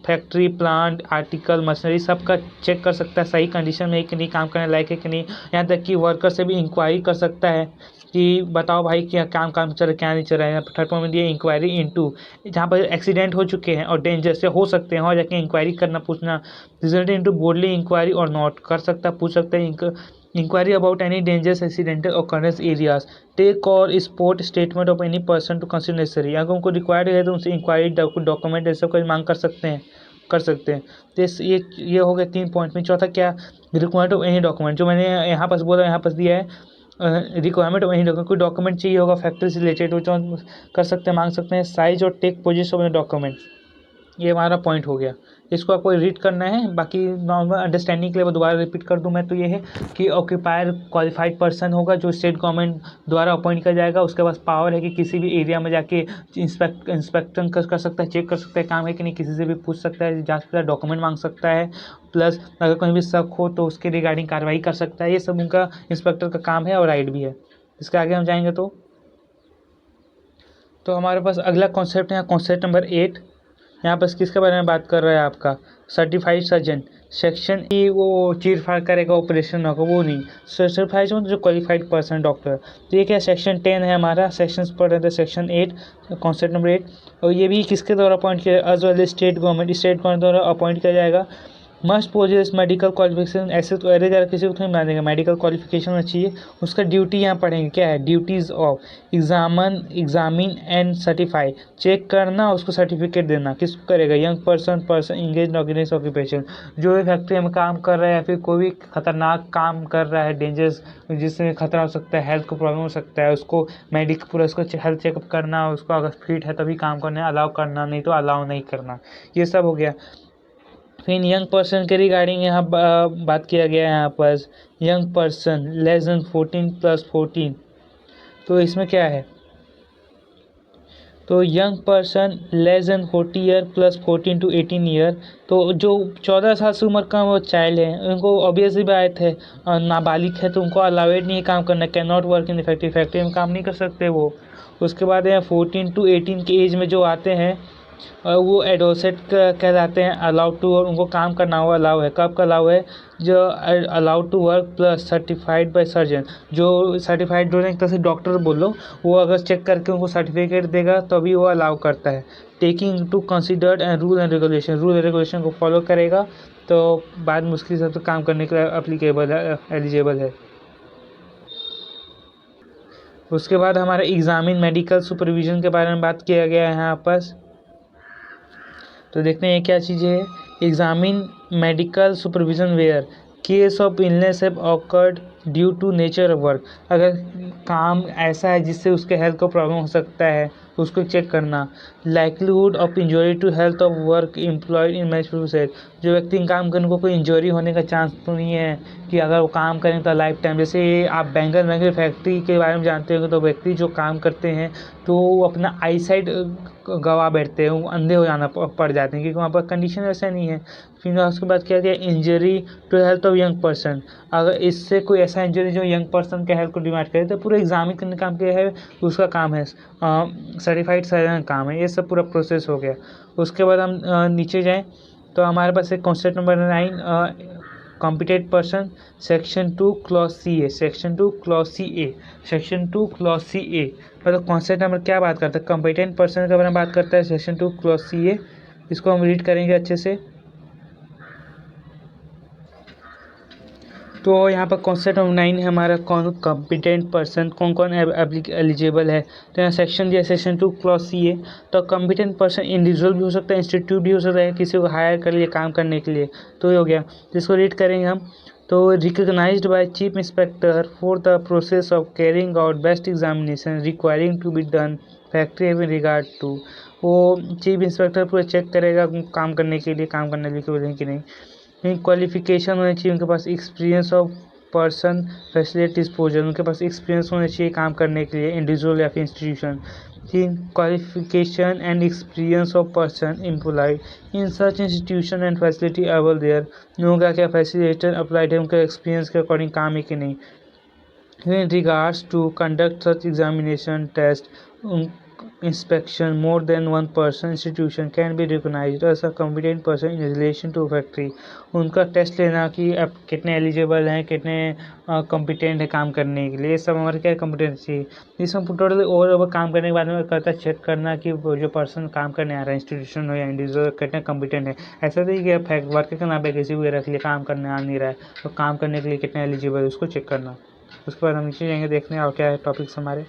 फैक्ट्री प्लांट आर्टिकल मशीनरी सबका चेक कर सकता है, सही कंडीशन में है कि नहीं, काम करने लायक है कि नहीं। यहाँ तक कि वर्कर से भी इंक्वायरी कर सकता है कि बताओ भाई क्या काम चल रहा है, क्या नहीं चल रहा है। थर्ड पॉइंट में दिया इंक्वायरी इनटू, जहाँ पर एक्सीडेंट हो चुके हैं और डेंजर से हो सकते हैं, और जाके इंक्वायरी करना, पूछना। रिजल्ट इनटू बोर्डली इंक्वायरी और नॉट, कर सकता है, पूछ सकता है। Inquiry about any dangerous accidental occurrence areas, take और support statement of any person to consider necessary, अगर उनको रिक्वायर्ड है तो उनसे इंक्वायरी डॉक्यूमेंट ऐसा कोई मांग कर सकते हैं। तो ये हो गया 3 पॉइंट में। चौथा क्या, रिक्वायर्ड ऑफ एनी डॉक्यूमेंट, जो मैंने यहाँ पर बोला, यहाँ पर दिया है रिक्वायरमेंट ऑफ एनी डॉक्यूमेंट, कोई डॉक्यूमेंट चाहिए होगा फैक्ट्री से रिलेटेड, वो कर सकते हैं, मांग सकते हैं। साइज और टेक पोजीशन ऑफ डॉक्यूमेंट, ये हमारा पॉइंट हो गया। इसको आपको रीड करना है, बाकी नॉर्मल अंडरस्टैंडिंग के लिए दोबारा रिपीट कर दूं मैं, तो ये है कि ऑक्यूपायर क्वालिफाइड पर्सन होगा जो स्टेट गवर्नमेंट द्वारा अपॉइंट किया जाएगा, उसके पास पावर है कि किसी भी एरिया में जाके इंस्पेक्शन कर सकता है, चेक कर सकता है काम है कि नहीं, किसी से भी पूछ सकता है, जांच सकता है, डॉक्यूमेंट मांग सकता है, प्लस अगर कहीं भी शक हो तो उसके रिगार्डिंग कार्रवाई कर सकता है। ये सब उनका इंस्पेक्टर का काम है और राइट भी है। इसके आगे हम जाएंगे तो हमारे पास अगला कॉन्सेप्ट है कॉन्सेप्ट नंबर 8। यहाँ पर किसके बारे में बात कर रहा है, आपका सर्टिफाइड सर्जन। सेक्शन ई, वो चीर फाड़ करेगा, ऑपरेशन होगा, वो नहीं। सर्टिफाइड जो क्वालिफाइड पर्सन डॉक्टर। तो ये क्या, सेक्शन 10 है हमारा, सेक्शंस पढ़ रहे थे, सेक्शन 8 कॉन्सेप्ट नंबर 8। और ये भी किसके द्वारा अपॉइंट किया, एज वेल स्टेट गवर्नमेंट द्वारा अपॉइंट किया जाएगा। मस्ट पोजेस मेडिकल क्वालिफिकेशन, ऐसे तो अरे ज़रा किसी को थोड़ी बना देंगे, मेडिकल क्वालिफिकेशन होना चाहिए। उसका ड्यूटी यहाँ पढ़ेंगे, क्या है, duties of examine and certify, check करना, उसको सर्टिफिकेट देना। किसको करेगा, young person engage organise occupation, जो भी फैक्ट्री में काम कर रहा है या फिर कोई भी खतरनाक काम कर रहा है, डेंजरस, जिससे खतरा हो सकता है, हेल्थ को प्रॉब्लम हो सकता है, उसको पूरा उसको हेल्थ चेकअप करना, उसको अगर फिट है तभी काम करना, अलाउ करना, नहीं तो अलाउ नहीं करना, ये सब हो गया। फिर यंग पर्सन के रिगार्डिंग यहाँ बात किया गया है, यहाँ पर यंग पर्सन लेस देन 14 + 14। तो इसमें क्या है, तो young person less than 40 year + 14 to 18 year. तो जो 14 साल से उम्र का वो चाइल्ड है, उनको ऑब्वियसली बात है, नाबालिग है तो उनको अलाउड नहीं है काम करना, can not work in factory में काम नहीं कर सकते वो। उसके बाद है 14 to 18 की एज में जो आते हैं, वो एडोसेट कहलाते हैं, अलाउड टू, और उनको काम करना हुआ अलाउ है। कब का अलाउ है? जो allowed to work plus certified by surgeon, जो सर्टिफाइड जो एक तरह से डॉक्टर बोलो, वो अगर चेक करके उनको सर्टिफिकेट देगा तभी वो अलाउ करता है। Taking to considered and rule and regulation को फॉलो करेगा तो बाद मुश्किल से तो काम करने के लिए अप्लीकेबल है, एलिजिबल है। उसके बाद हमारा एग्जामिन मेडिकल सुपरविजन के बारे में बात किया गया है यहाँ पर। तो देखते हैं क्या चीज़ें है। Examine medical supervision where case of illness have occurred due to nature of work, अगर काम ऐसा है जिससे उसके हेल्थ को प्रॉब्लम हो सकता है उसको चेक करना। Likelihood of injury to health of work employed in match process, जो व्यक्ति काम करने को कोई इंजरी होने का चांस तो नहीं है कि अगर वो काम करें तो लाइफ टाइम। जैसे आप बैंगन फैक्ट्री के बारे में जानते हो तो व्यक्ति जो काम करते हैं तो वो अपना आई साइड गवा बैठते हैं, वो अंधे हो जाना पड़ जाते हैं क्योंकि वहाँ पर कंडीशन ऐसा नहीं है। फिर उसके बाद क्या गया, injury to health of young person, अगर इससे कोई ऐसा इंजरी जो यंग पर्सन के हेल्थ को डिमांड करे तो पूरा एग्जामिन करने का काम क्या है, उसका काम है, सर्टिफाइड सर्जन का काम है। ये सब पूरा प्रोसेस हो गया। उसके बाद हम नीचे जाएँ तो हमारे पास एक concept number 9 competent person, section 2 clause C A, section 2 clause C A, section 2 clause C A मतलब कॉन्सेप्ट नंबर क्या बात करता है, कॉम्पिटेंट पर्सन के बारे में बात करता है, सेक्शन 2 क्लॉज सी ए। इसको हम रीड करेंगे अच्छे से। तो यहाँ पर कॉन्सेप्ट नंबर 9 है हमारा, कौन कॉम्पिटेंट पर्सन, कौन कौन एलिजिबल है। तो यहाँ सेक्शन दिया सेक्शन 2 क्लॉज सी ए। तो कॉम्पिटेंट पर्सन इंडिविजुअल भी हो सकता है, इंस्टीट्यूट भी हो सकता है, किसी को हायर कर लिए काम करने के लिए, तो ये हो गया। जिसको रीड करेंगे हम, तो recognised by chief inspector for the process of carrying out best examination requiring to be done factory in regard to, वो चीफ इंस्पेक्टर पूरा चेक करेगा काम करने के लिए कि नहीं। क्वालिफिकेशन होनी चाहिए उनके पास, experience of person facility disposal, उनके पास एक्सपीरियंस होना चाहिए काम करने के लिए, इंडिविजुअल या फिर institution. Qualification and experience of person employed in such institution and facility avail there, लोगों का क्या फैसिलिटेशन अप्लाइड है, उनके एक्सपीरियंस के अकॉर्डिंग काम है कि नहीं। In regards to conduct such examination test, inspection, more than one person institution can be recognized as a competent person in relation to factory, उनका टेस्ट लेना कि अब कितने एलिजिबल हैं, कितने कॉम्पिटेंट है काम करने के लिए, ये सब हमारे क्या कॉम्पिटेंसी। इसमें टोटल और काम करने के बाद में करता चेक करना कि वो जो पर्सन काम करने आ रहा है, इंस्टीट्यूशन हो या इंडिविजुअल, कितने कॉम्पिटेंट है। ऐसा नहीं कि वर्क के नाम पे किसी भी रख लिया, काम करने आ नहीं रहा है, तो काम करने के लिए कितने एलिजिबल है उसको चेक करना। उसके बाद हम नीचे जाएंगे देखने और क्या है टॉपिक्स हमारे।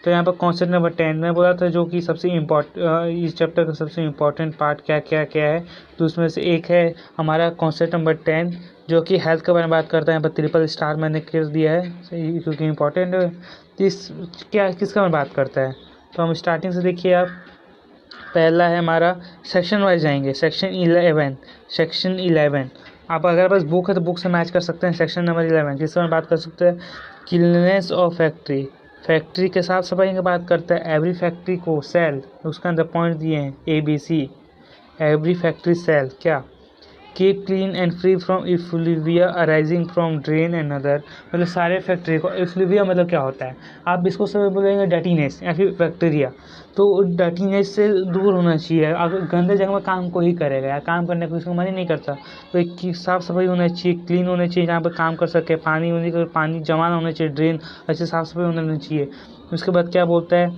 तो यहाँ पर कॉन्सेप्ट नंबर 10 में बोला था जो कि सबसे इस चैप्टर का सबसे इम्पोर्टेंट पार्ट क्या है, तो उसमें से एक है हमारा कॉन्सेप्ट नंबर 10 जो कि हेल्थ के बारे में बात करता है। यहाँ पर ट्रिपल स्टार मैंने कर दिया है क्योंकि इम्पोर्टेंट है। किसका में बात करता है, तो हम स्टार्टिंग से देखिए आप। पहला है हमारा, सेक्शन वाइज जाएंगे, सेक्शन 11 आप अगर बस बुक है तो बुक से मैच कर सकते हैं। सेक्शन नंबर 11 किस बारे में बात कर सकते हैं, क्लीननेस ऑफ फैक्ट्री के साफ सफाई की बात करता है। एवरी फैक्ट्री को सेल, उसके अंदर पॉइंट दिए हैं ABC, एवरी फैक्ट्री सेल क्या, keep clean and free from effluvia arising from drain and other, मतलब सारे फैक्ट्री को, इफ्लुविया मतलब क्या होता है, आप इसको सब बोलेंगे डर्टीनेस या फिर बैक्टीरिया, तो डर्टीनेस से दूर होना चाहिए। अगर गंदे जगह में काम को ही करेगा या काम करने को इसको मन ही नहीं करता, तो एक साफ़ सफाई होना चाहिए, क्लीन होना चाहिए, जहाँ पर काम कर सके, पानी जमा ना होना चाहिए, ड्रेन अच्छे साफ़ सफाई होना चाहिए। उसके बाद क्या बोलता है,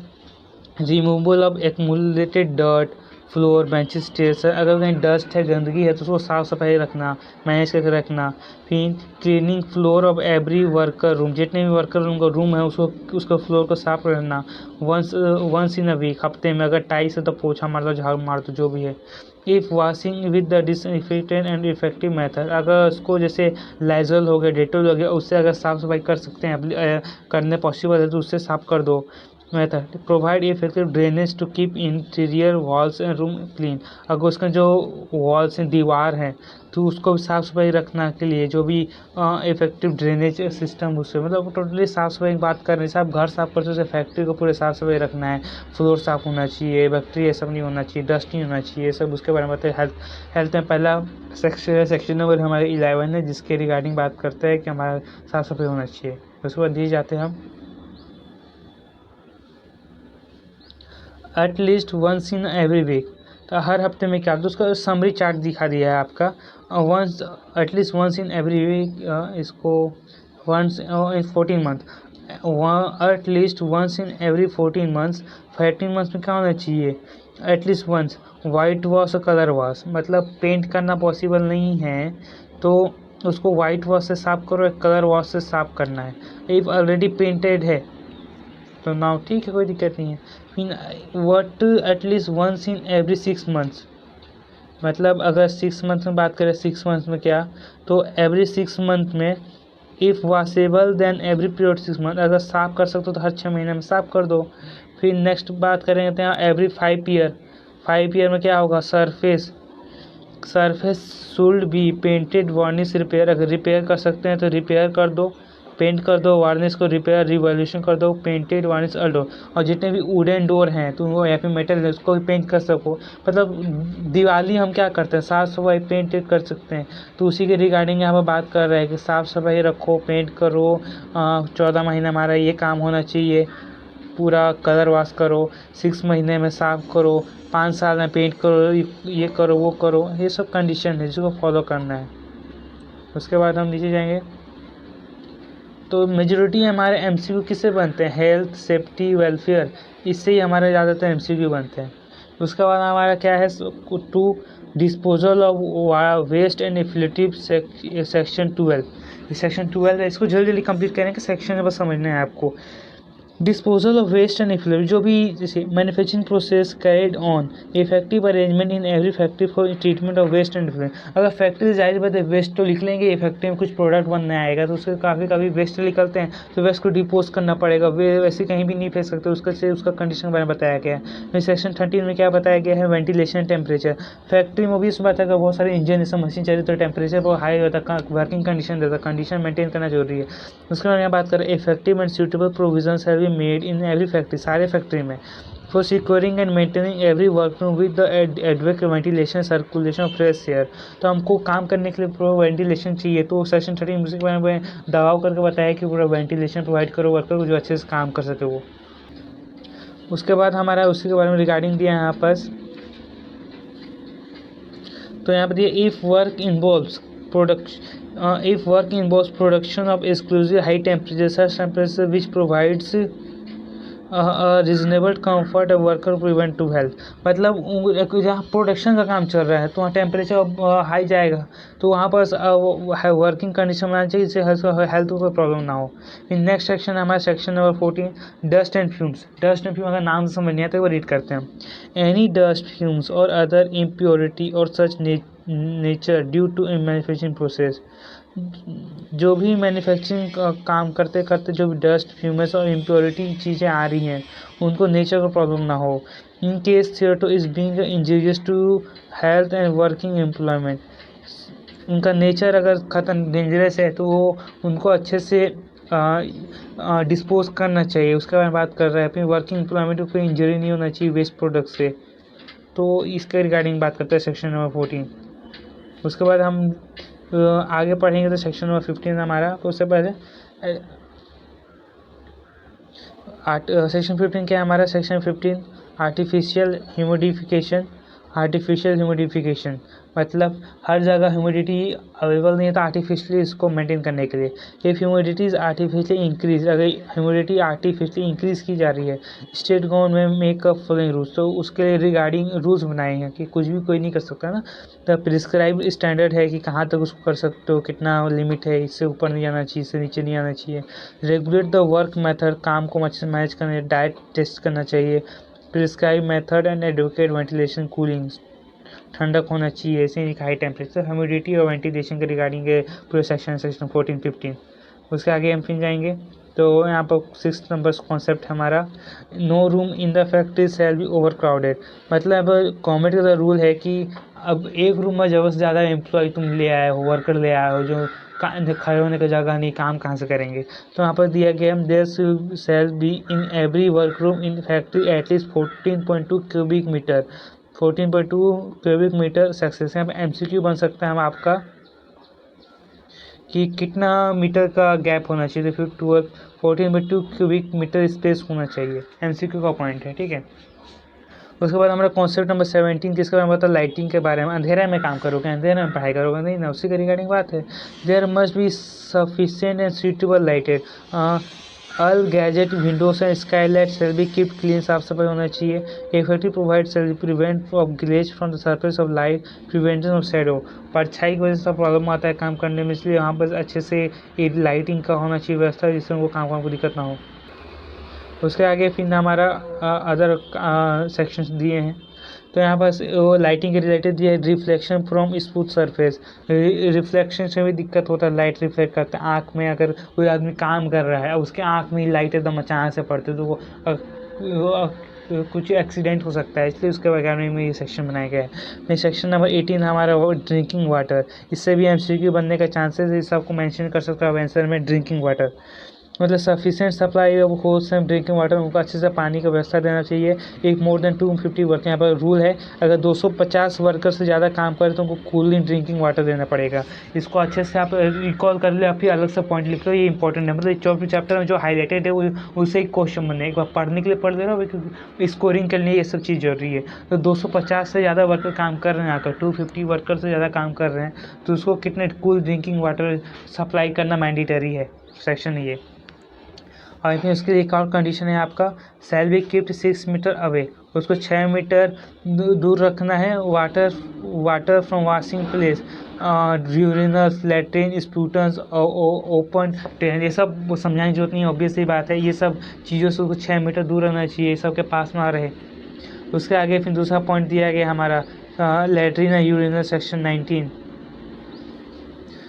removal of accumulated dirt floor benches stairs, अगर कहीं डस्ट है, गंदगी है तो उसको साफ़ सफाई रखना, मैनेज करके रखना। फिर cleaning floor of every worker room, जितने भी वर्कर रूम का रूम है उसको फ्लोर को साफ रखना। वंस इन अ वीक, हफ्ते में, अगर टाइल्स है तो पोछा मार दो, झाड़ू मार दो, जो भी है। If washing with the disinfectant and effective method, अगर उसको जैसे लाइजल हो गया, डेटोल हो गया, उससे अगर साफ़ सफाई कर सकते हैं, करने पॉसिबल है तो उससे साफ़ कर दो। Method provide effective drainage to keep interior walls and room clean, अगर उसका जो वॉल्स हैं, दीवार हैं, तो उसको साफ़ सफाई रखना के लिए जो भी इफेक्टिव ड्रेनेज सिस्टम उससे, मतलब टोटली साफ़ सफाई की बात कर रहे हैं। साफ घर साफ़ करते हैं, फैक्ट्री को पूरे साफ़ सफाई रखना है, फ्लोर साफ़ होना चाहिए, बैक्टीरिया सब नहीं होना चाहिए, डस्ट नहीं होना चाहिए, सब उसके बारे में बताइए। हेल्थ में पहला सेक्शन नंबर हमारे 11 है जिसके रिगार्डिंग बात करता है कि हमारा साफ़ सफाई होना चाहिए। उसके बाद दिए जाते हैं हम at least once in every week, तो हर हफ्ते में क्या, तो उसका समरी चार्ट दिखा दिया है आपका। Once at least once in every week, इसको once in 14 month, at least once in every 14 months. 14 months में क्या होना चाहिए, एटलीस्ट वंस वाइट वॉश और कलर वॉश, मतलब पेंट करना पॉसिबल नहीं है तो उसको वाइट वॉश से साफ़ करो, कलर वॉश से साफ़ करना है। इफ़ ऑलरेडी पेंटेड है तो नाउ ठीक है, कोई दिक्कत नहीं है। फिर what at least once in every 6 months, मतलब अगर 6 मंथ में बात करें, 6 मंथ में क्या, तो एवरी 6 मंथ में। If washable then every period 6 month, अगर साफ़ कर सकते हो तो हर 6 महीने में साफ़ कर दो। फिर नेक्स्ट बात करेंगे तो यहाँ एवरी 5 ईयर, 5 ईयर में क्या होगा, surface should be painted varnish repair, अगर रिपेयर कर सकते हैं तो रिपेयर कर दो, पेंट कर दो, वार्निश को रिपेयर रिवॉल्यूशन कर दो, पेंटेड वार्निश अल्डो। और जितने भी वुडन डोर हैं तो वो या फिर मेटल है उसको भी पेंट कर सको। मतलब दिवाली हम क्या करते हैं, साफ़ सफाई पेंटेड कर सकते हैं, तो उसी के रिगार्डिंग यहाँ पर बात कर रहे हैं कि साफ़ सफाई रखो, पेंट करो। 14 महीना हमारा ये काम होना चाहिए, पूरा कलर वॉश करो, 6 महीने में साफ़ करो, 5 साल में पेंट करो, ये करो वो करो, ये सब कंडीशन है जिसको फॉलो करना है। उसके बाद हम नीचे जाएंगे तो मेजॉरिटी हमारे एमसीक्यू किससे बनते हैं, हेल्थ सेफ्टी वेलफेयर, इससे ही हमारे ज़्यादातर एमसीक्यू बनते हैं। उसके बाद हमारा क्या है, two disposal of waste and effluents section 12, section 12 है, इसको जल्दी जल्दी कंप्लीट करें कि सेक्शन बस समझना है आपको। Disposal of waste and effluents, जो भी जैसे manufacturing process carried on, effective arrangement in every factory for treatment of waste and effluents. अगर फैक्ट्री जाहिर बात है वेस्ट तो लिख लेंगे, ये फैक्ट्री में कुछ प्रोडक्ट बनने आएगा तो उसके काफ़ी वेस्ट निकलते हैं, तो वेस्ट को डिपोज करना पड़ेगा, वे वैसे कहीं भी नहीं फेंक सकते, उसका कंडीशन के बारे में बताया गया है। फिर सेक्शन 13 में क्या बताया गया है, वेंटिलेशन टेम्परेचर। फैक्ट्री में भी इस बात है कि बहुत सारे इंजन जैसे मशीन चल रही तो टेम्परेचर बहुत हाई होता है, वर्किंग कंडीशन देता है, कंडीशन मेंटेन करना जरूरी है। उसके बाद यहाँ बात करें effective and suitable provisions have been made in every factory, सारे फैक्ट्री में, for securing and maintaining every work room with the adequate ventilation circulation of fresh air. तो हमको काम करने के लिए पूरा वेंटिलेशन चाहिए, तो सेक्शन 13 म्यूजिक के बारे में दबाव करके बताया कि पूरा वेंटिलेशन प्रोवाइड करो वर्कर को जो अच्छे से काम कर सके वो। उसके बाद हमारा उसी के बारे में रिगार्डिंग दिया यहाँ पर, तो यहाँ पर दिया if work involves production of exclusive high temperature which provides reasonable comfort worker prevent to health. मतलब जहाँ प्रोडक्शन का काम चल रहा है तो वहाँ टेम्परेचर हाई जाएगा, तो वहाँ पर वर्किंग कंडीशन बनाना चाहिए जिससे हेल्थ को प्रॉब्लम ना हो। फिर नेक्स्ट सेक्शन हमारा section number 14, dust and fumes. Dust and fume अगर नाम से समझ नहीं आता तो रीड करते हैं। Any dust fumes or other impurity or such nature due to manufacturing process, जो भी मैन्युफैक्चरिंग का काम करते करते जो भी डस्ट फ्यूम्स और इम्प्योरिटी चीज़ें आ रही हैं उनको नेचर को प्रॉब्लम ना हो। In case CO2 is being injurious to health and working employment, उनका नेचर अगर ख़त्म डेंजरस है तो वो उनको अच्छे से डिस्पोज करना चाहिए। उसके बारे में बात कर रहे हैं। फिर वर्किंग एम्प्लॉयमेंट को कोई इंजरी नहीं होना चाहिए वेस्ट प्रोडक्ट से, तो इसके रिगार्डिंग बात करते हैं सेक्शन नंबर 14। उसके बाद हम आगे पढ़ेंगे तो सेक्शन नंबर 15 हमारा, तो उससे पहले सेक्शन 15 क्या है हमारा, सेक्शन 15 आर्टिफिशियल ह्यूमिडिफिकेशन, मतलब हर जगह ह्यूमिडिटी अवेलेबल नहीं है तो आर्टिफिशियली इसको मेंटेन करने के लिए। If humidity is artificially increase, अगर ह्यूमिडिटी आर्टिफिशियली इंक्रीज की जा रही है, state government make up following rules, तो उसके रिगार्डिंग रूल्स बनाए हैं कि कुछ भी कोई नहीं कर सकता ना, तो प्रिस्क्राइब स्टैंडर्ड है कि कहाँ तक उसको कर सकते हो, कितना लिमिट है, इससे ऊपर नहीं जाना चाहिए, इससे नीचे नहीं आना चाहिए। रेगुलेट द वर्क मेथड, काम को अच्छे से मैनेज करने, डाइट टेस्ट करना चाहिए। Prescribe method and advocate ventilation cooling, ठंडक होना चाहिए, ऐसे ही हाई टेम्परेचर, ह्यूमिडिटी और वेंटिलेशन के रिगार्डिंग पूरे सेक्शन 14-15। उसके आगे हम फिर जाएंगे तो यहाँ पर 6 नंबर कॉन्सेप्ट हमारा, no room in the factory shall be overcrowded, मतलब गवर्नमेंट का रूल है कि अब एक रूम में ज़रूरत से ज़्यादा एम्प्लॉय तुम ले आए हो, वर्कर ले आए हो, जो खड़े होने की जगह नहीं, काम कहाँ से करेंगे। तो यहाँ पर दिया गया there shall be in every work room in factory at least 14.2 cubic metre, 14.2 cubic metre success. यहाँ पर MCQ बन सकता है हम आपका कि कितना मीटर का गैप होना चाहिए, तो फिर 14.2 क्यूबिक मीटर स्पेस होना चाहिए, MCQ का पॉइंट है, ठीक है। उसके बाद हमारा कॉन्सेप्ट नंबर 17 जिसके बारे में बताया लाइटिंग के बारे में। अंधेरे में काम करोगे, अंधेरे में पढ़ाई करोगे, नहीं ना, उसी के रिगार्डिंग बात है। There must be sufficient and suitable lighted, all gadget windows and skylight shall be keep clean, साफ सफाई होना चाहिए। Effective provide shall prevent of glare from the surface of light, prevention of shadow, परछाई की वजह से प्रॉब्लम आता है काम करने में, इसलिए यहाँ पर अच्छे से लाइटिंग का होना चाहिए व्यवस्था, जिससे उनको काम करने को दिक्कत ना हो। उसके आगे फिर हमारा अदर सेक्शंस दिए हैं। तो यहाँ पर वो लाइटिंग के रिलेटेड दिया है, reflection from smooth surface, reflection से भी दिक्कत होता है, लाइट रिफ्लेक्ट करता है आँख में। अगर कोई आदमी काम कर रहा है उसके आँख में लाइट एकदम अचानक से पड़ती है तो वो कुछ एक्सीडेंट हो सकता है, इसलिए उसके बारे में ये सेक्शन बनाया गया है। सेक्शन नंबर 18 हमारा वो ड्रिंकिंग वाटर, इससे भी MCQ बनने का चांसेस है, इस सबको मेंशन कर सकता है आंसर में। ड्रिंकिंग वाटर मतलब sufficient supply of wholesome drinking water, उनको अच्छे से पानी का व्यवस्था देना चाहिए। एक मोर देन 250 वर्कर, यहाँ पर रूल है अगर 250 वर्कर से ज़्यादा काम करें तो उनको कूलिंग ड्रिंकिंग वाटर देना पड़ेगा। इसको अच्छे से आप रिकॉल कर ले, आप फिर अलग से पॉइंट लिख लो, ये इंपॉर्टेंट है। मतलब 24 चैप्टर में जो हाईलाइटेड है उससे एक क्वेश्चन बनने, एक बार पढ़ने के लिए पढ़ दे रहा हो, क्योंकि स्कोरिंग के लिए ये सब चीज़ जरूरी है। तो 250 से ज़्यादा वर्कर काम कर रहे हैं, अगर 250 वर्कर से ज़्यादा काम कर रहे हैं तो उसको कितने कूल ड्रिंकिंग वाटर सप्लाई करना मैंडेटरी है, सेक्शन ये। और फिर उसके लिए एक और कंडीशन है आपका, shall be kept 6 metre away, उसको 6 मीटर दूर रखना है। Water from washing place, urinals, latrine, spittoons, open drain, ये सब समझाने की जरूरत नहीं है, ऑब्वियस ही बात है। ये सब चीज़ों से उसको 6 मीटर दूर रहना चाहिए, ये सब के पास ना रहे। उसके आगे फिर दूसरा पॉइंट दिया गया हमारा लेट्रिन और यूरिनल, सेक्शन 19।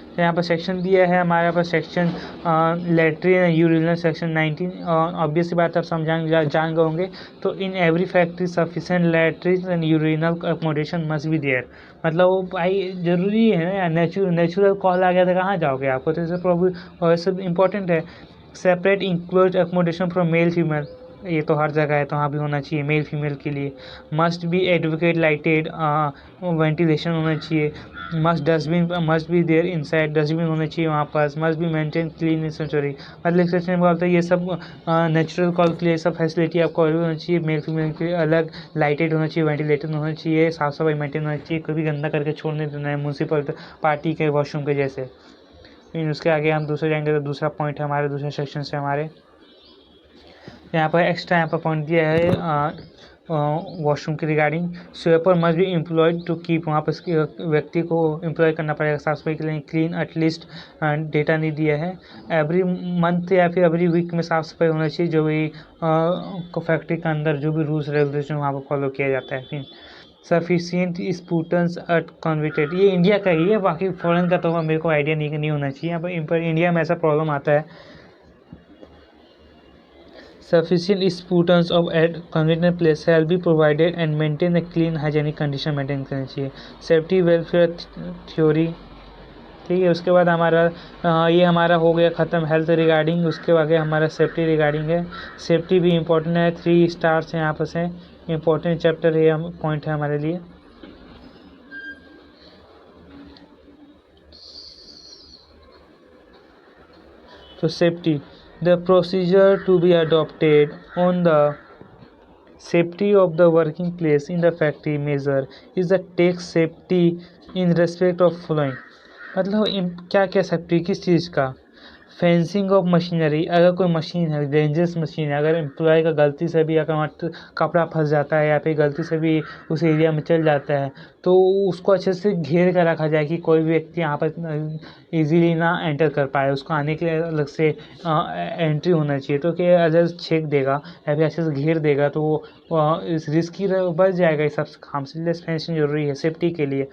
तो यहाँ पर सेक्शन दिया है हमारे पास, section latrine and urinal, section 19। Obvious बात आप जान गए होंगे। तो in every factory sufficient latrine and urinal accommodation must be there, मतलब वो भाई जरूरी है ना, नेचुरल कॉल आ गया था कहाँ जाओगे आपको, तो इससे प्रॉब्लम और सब इंपॉर्टेंट है। Separate enclose accommodation from male female, ये तो हर जगह है तो वहाँ भी होना चाहिए मेल फीमेल के लिए। Must be advocate lighted, ventilation होना चाहिए। Must be there inside, dustbin होने चाहिए वहाँ पास। Must be maintain clean sanitary, मतलब सेक्शन बोलते हैं ये सब नेचुरल कॉल के लिए सब फैसिलिटी आपको अवेलेबल होना चाहिए। मेल फीमेल के अलग लाइटेड होना चाहिए, वेंटिलेटेड होना चाहिए, साफ सफाई मेंटेन होना चाहिए, कोई भी गंदा करके छोड़ने देना है म्यूनसिपल पार्टी के वॉशरूम के जैसे। फिर उसके आगे हम दूसरे जाएंगे तो दूसरा पॉइंट है हमारे, दूसरे सेक्शन से हमारे यहाँ पर एक्स्ट्रा यहाँ पर पॉइंट दिया है वॉशरूम के regarding. Sweeper must be employed to keep, वहाँ पर व्यक्ति को एम्प्लॉय करना पड़ेगा साफ सफाई के लिए। क्लीन एटलीस्ट डेटा नहीं दिया है। एवरी मंथ या फिर एवरी वीक में साफ सफाई होना चाहिए, जो भी फैक्ट्री के अंदर जो भी रूल्स रेगुलेशन वहाँ पर फॉलो किया जाता है। फिर सफिशिएंट स्पूटेंस एट कन्विटेड, ये इंडिया का ही है, बाकी फॉरेन का तो मेरे को आइडिया नहीं होना चाहिए। यहाँ पर इंडिया में ऐसा प्रॉब्लम आता है। Sufficient sputums of at convenient place shall be provided and maintain a clean hygienic condition maintain करनी चाहिए। सेफ्टी वेलफेयर थ्योरी, ठीक है। उसके बाद हमारा ये हमारा हो गया ख़त्म हेल्थ रिगार्डिंग। उसके आगे हमारा सेफ्टी रिगार्डिंग है। सेफ्टी भी इम्पोर्टेंट है, 3 स्टार्स हैं यहाँ पर से, इम्पोर्टेंट चैप्टर है, पॉइंट है हमारे लिए। तो safety, the procedure to be adopted on the safety of the working place in the factory measure is the take safety in respect of following, मतलब क्या क्या सेफ्टी किस चीज़ का। फेंसिंग ऑफ मशीनरी, अगर कोई मशीन है डेंजरस मशीन है, अगर एम्प्लॉय का गलती से भी अगर कपड़ा फंस जाता है या फिर गलती से भी उस एरिया में चल जाता है तो उसको अच्छे से घेर कर रखा जाए कि कोई भी व्यक्ति यहाँ पर इजीली ना एंटर कर पाए, उसको आने के लिए अलग से एंट्री होना चाहिए। तो क्या अगर छेक देगा या फिर अच्छे से घेर देगा तो वो इस रिस्क की बच जाएगा, इस सब काम से। इसलिए फेंसिंग जरूरी है सेफ्टी के लिए।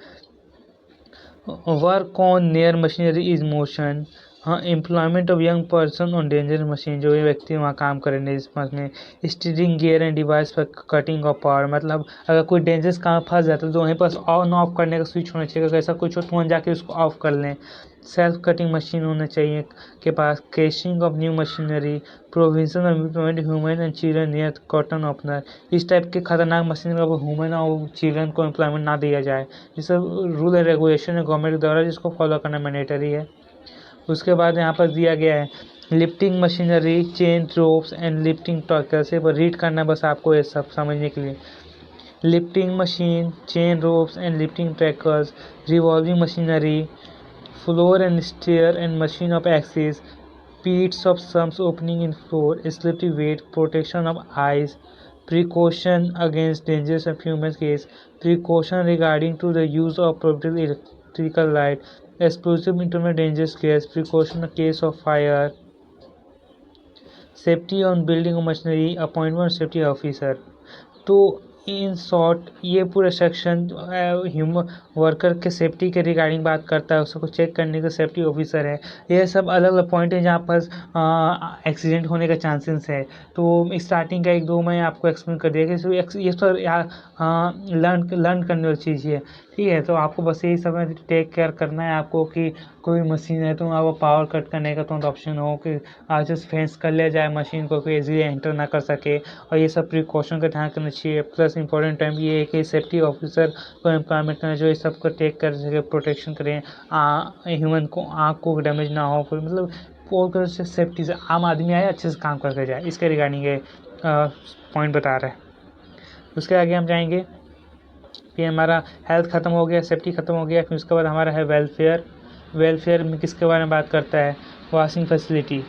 Work on near machinery is motion, हाँ, employment of young person on danger machine, जो भी व्यक्ति वहाँ काम करेंगे इस में। स्टीयरिंग गियर एंड डिवाइस पर कटिंग ऑफ पावर, मतलब अगर कोई डेंजरस काम फंस जाता है तो वहीं पर ऑन ऑफ करने का स्विच होना चाहिए, अगर ऐसा कुछ हो तो जाके उसको ऑफ कर लें। सेल्फ कटिंग मशीन होना चाहिए के पास। Casing of new machinery, provision of employment human and children near cotton opener, इस टाइप के खतरनाक मशीन का ह्यूमन और चिल्ड्रन को एम्प्लॉयमेंट ना दिया जाए। ये सब रूल एंड रेगुलेशन है गवर्नमेंट के द्वारा, जिसको फॉलो करना मैंडेटरी है। उसके बाद यहाँ पर दिया गया है lifting machinery, chain ropes and lifting talkers, ये रीड करना बस आपको ये सब समझने के लिए। lifting machine, chain ropes and lifting trackers, revolving machinery, floor and stair and machine of axis, pits of sumps opening in floor, slippery weight, protection of eyes, precaution against dangers of human case, precaution regarding to the use of protective electrical light, explosive internal dangerous gas, precaution in case of fire, safety on building or machinery, appointment safety officer. तो in short ये पूरा section human worker के safety के regarding बात करता है, उसको check करने का सेफ्टी ऑफिसर है। ये सब अलग अलग पॉइंट है जहाँ पर एक्सीडेंट होने का चांसेस है। तो स्टार्टिंग का एक दो मैं आपको एक्सप्लेन कर दिया कि ये तो लर्न करने वाली चीज़ है, ठीक है। तो आपको बस यही सब टेक केयर करना है आपको कि कोई मशीन है तो आपको पावर कट करने का तो ऑप्शन हो कि आज जस्ट फेंस कर लिया जाए मशीन को, कोई इजीली एंटर ना कर सके, और ये सब प्रिकॉशन का ध्यान करना चाहिए। प्लस इंपॉर्टेंट टाइम ये है कि सेफ्टी ऑफिसर को एम्प्लॉयमेंट करना जो ये सब को टेक कर सके, प्रोटेक्शन करें, ह्यूमन को आँख को डैमेज ना हो, मतलब और से सेफ्टी से आम आदमी आए अच्छे से काम करके जाए, इसके रिगार्डिंग ये पॉइंट बता रहा है। उसके आगे हम जाएंगे। फिर हमारा हेल्थ ख़त्म हो गया, सेफ्टी ख़त्म हो गया। फिर उसके बाद हमारा है वेलफेयर। वेलफेयर में किसके बारे में बात करता है? Washing facility.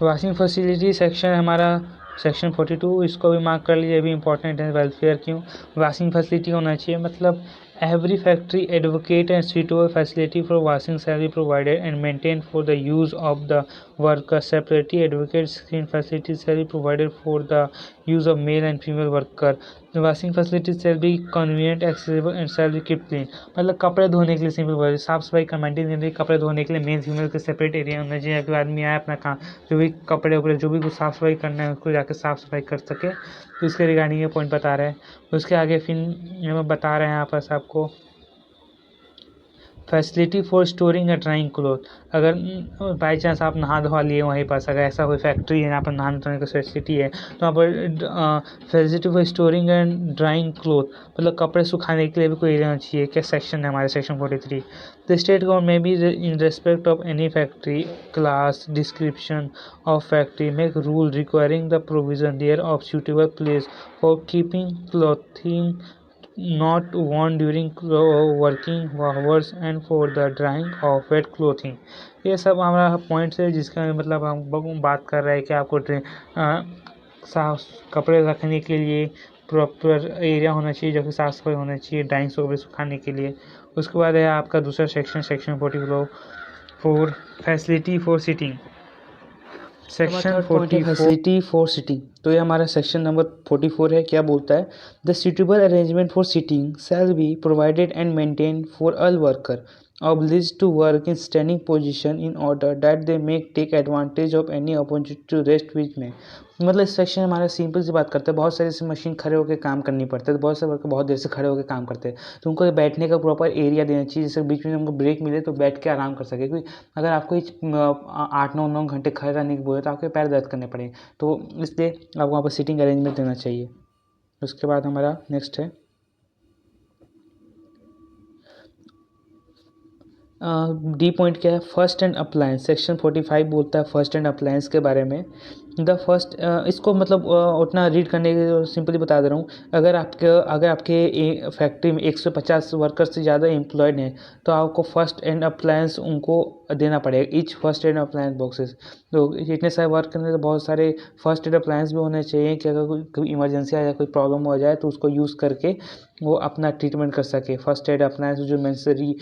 Washing facility section हमारा सेक्शन 42, इसको भी मार्क कर लीजिए, भी इंपॉर्टेंट है। वेलफेयर क्यों? वॉशिंग फैसिलिटी होना चाहिए, मतलब every factory advocate and suitable facility for washing shall be provided and maintained for the use of the worker. Separately advocates clean facilities shall be provided for the use of male and female worker. The washing facilities shall be convenient, accessible and shall be kept clean. मतलब कपड़े धोने के लिए simple word, साफ सफाई का maintain करने के लिए कपड़े धोने के लिए मेल फीमेल के सेपरेट एरिया होना चाहिए, अगर आदमी आए अपना काम जो भी कपड़े उपड़े जो भी कुछ साफ सफाई करना है उसको जाकर साफ सफाई कर सके। तो इसके रिगार्डिंग ये पॉइंट बता रहे हैं। उसके आगे फिर हम बता रहे हैं यहाँ पर आपको फैसिलिटी फॉर स्टोरिंग या ड्राइंग क्लोथ। अगर बाई चांस आप नहा धोवा लिए वहीं पास, अगर ऐसा कोई फैक्ट्री है यहाँ पर नहाने धोने की फैसिलिटी है तो वहाँ पर facility for storing and drawing cloth, मतलब कपड़े सुखाने के लिए भी कोई एरिया होना चाहिए। क्या सेक्शन है हमारे सेक्शन 43। द स्टेट गवर्नमेंट में be in respect of any factory class description of factory make rule requiring the provision there of suitable place for keeping clothing not worn during working hours and for the drying of wet clothing। ये सब हमारा points है जिसका मतलब हम बात कर रहे हैं कि आपको साफ कपड़े रखने के लिए प्रॉपर एरिया होना चाहिए, जो कि साफ सफाई होना चाहिए, ड्राइंग वगैरह सुखाने के लिए। उसके बाद है आपका दूसरा section, section 44 facility for sitting. Section 44 facility for sitting. तो ये हमारा सेक्शन नंबर 44 है। क्या बोलता है? The suitable arrangement for sitting shell be provided and maintain for all worker obliged to work in standing position in order that they may take advantage of any opportunity to rest which may। मतलब इस section हमारा simple सी बात करते हैं, बहुत सारे से machine खड़े होकर काम करनी पड़ती है, तो बहुत से वर्कर बहुत देर से खड़े होकर काम करते हैं, तो उनको बैठने का प्रॉपर एरिया देना चाहिए, जैसे बीच में उनको ब्रेक मिले तो बैठ के आराम कर सके। क्योंकि अगर आपको 8-9 घंटे खड़े रहने की बोले तो आपके पैर दर्द करने पड़े, तो इसलिए आपको वहाँ पर सीटिंग अरेंजमेंट देना चाहिए। उसके बाद हमारा नेक्स्ट है डी पॉइंट। क्या है? First and appliance. सेक्शन 45 बोलता है फर्स्ट एंड अप्लायंस के बारे में। द फर्स्ट इसको मतलब उतना रीड करने के सिंपली बता दे रहा हूँ। अगर आपके फैक्ट्री में 150 वर्कर से ज़्यादा एम्प्लॉयड हैं तो आपको फर्स्ट एंड अप्लायंस उनको देना पड़ेगा, each first and appliance boxes. तो इतने सारे वर्क करने तो बहुत सारे फर्स्ट एड अप्लायंस भी होने चाहिए कि अगर कोई इमरजेंसी आ जाए, कोई प्रॉब्लम हो जाए तो उसको यूज़ करके वो अपना ट्रीटमेंट कर सके। फर्स्ट एड अप्लायंस जो नेसेसरी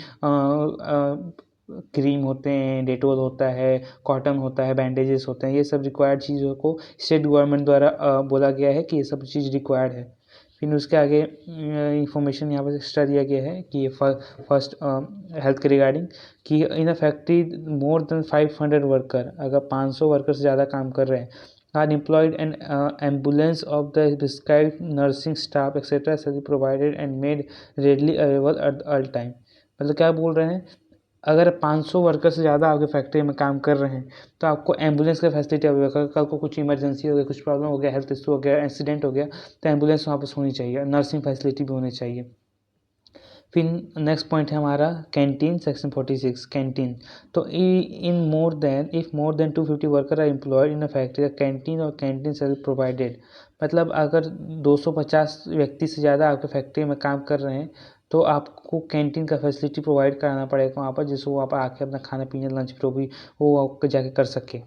क्रीम होते हैं, डेटोल होता है, कॉटन होता है, बैंडेजेस होते हैं, ये सब रिक्वायर्ड चीज़ों को स्टेट गवर्नमेंट द्वारा बोला गया है कि ये सब चीज़ रिक्वायर्ड है। फिर उसके आगे इंफॉर्मेशन यहाँ पर एक्स्ट्रा दिया गया है कि फर्स्ट हेल्थ के रिगार्डिंग कि in a factory more than 500 worker, अगर 500 वर्कर से ज़्यादा काम कर रहे हैं, are employed and ambulance of the prescribed nursing staff etcetera shall be provided and made readily available at all time. मतलब क्या बोल रहे हैं? अगर 500 वर्कर से ज़्यादा आपके फैक्ट्री में काम कर रहे हैं तो आपको एम्बुलेंस का फैसिलिटी अवेलेबल, कल को कुछ इमरजेंसी हो गया, कुछ प्रॉब्लम हो गया, हेल्थ इशू हो गया, एक्सीडेंट हो गया, तो एम्बुलेंस वहाँ पर होनी चाहिए, नर्सिंग फैसिलिटी भी होनी चाहिए। फिर नेक्स्ट पॉइंट है हमारा कैंटीन, सेक्शन 46 कैंटीन। तो if more than 250 worker are employed in a factory, canteen और कैंटीन सर्विस प्रोवाइडेड। मतलब अगर 250 व्यक्ति से ज़्यादा आपके फैक्ट्री में काम कर रहे हैं तो आपको कैंटीन का फैसिलिटी प्रोवाइड कराना पड़ेगा वहाँ पर, जिससे वो वहाँ पर आके अपना खाना पीना लंच जो भी वो जाके कर सके।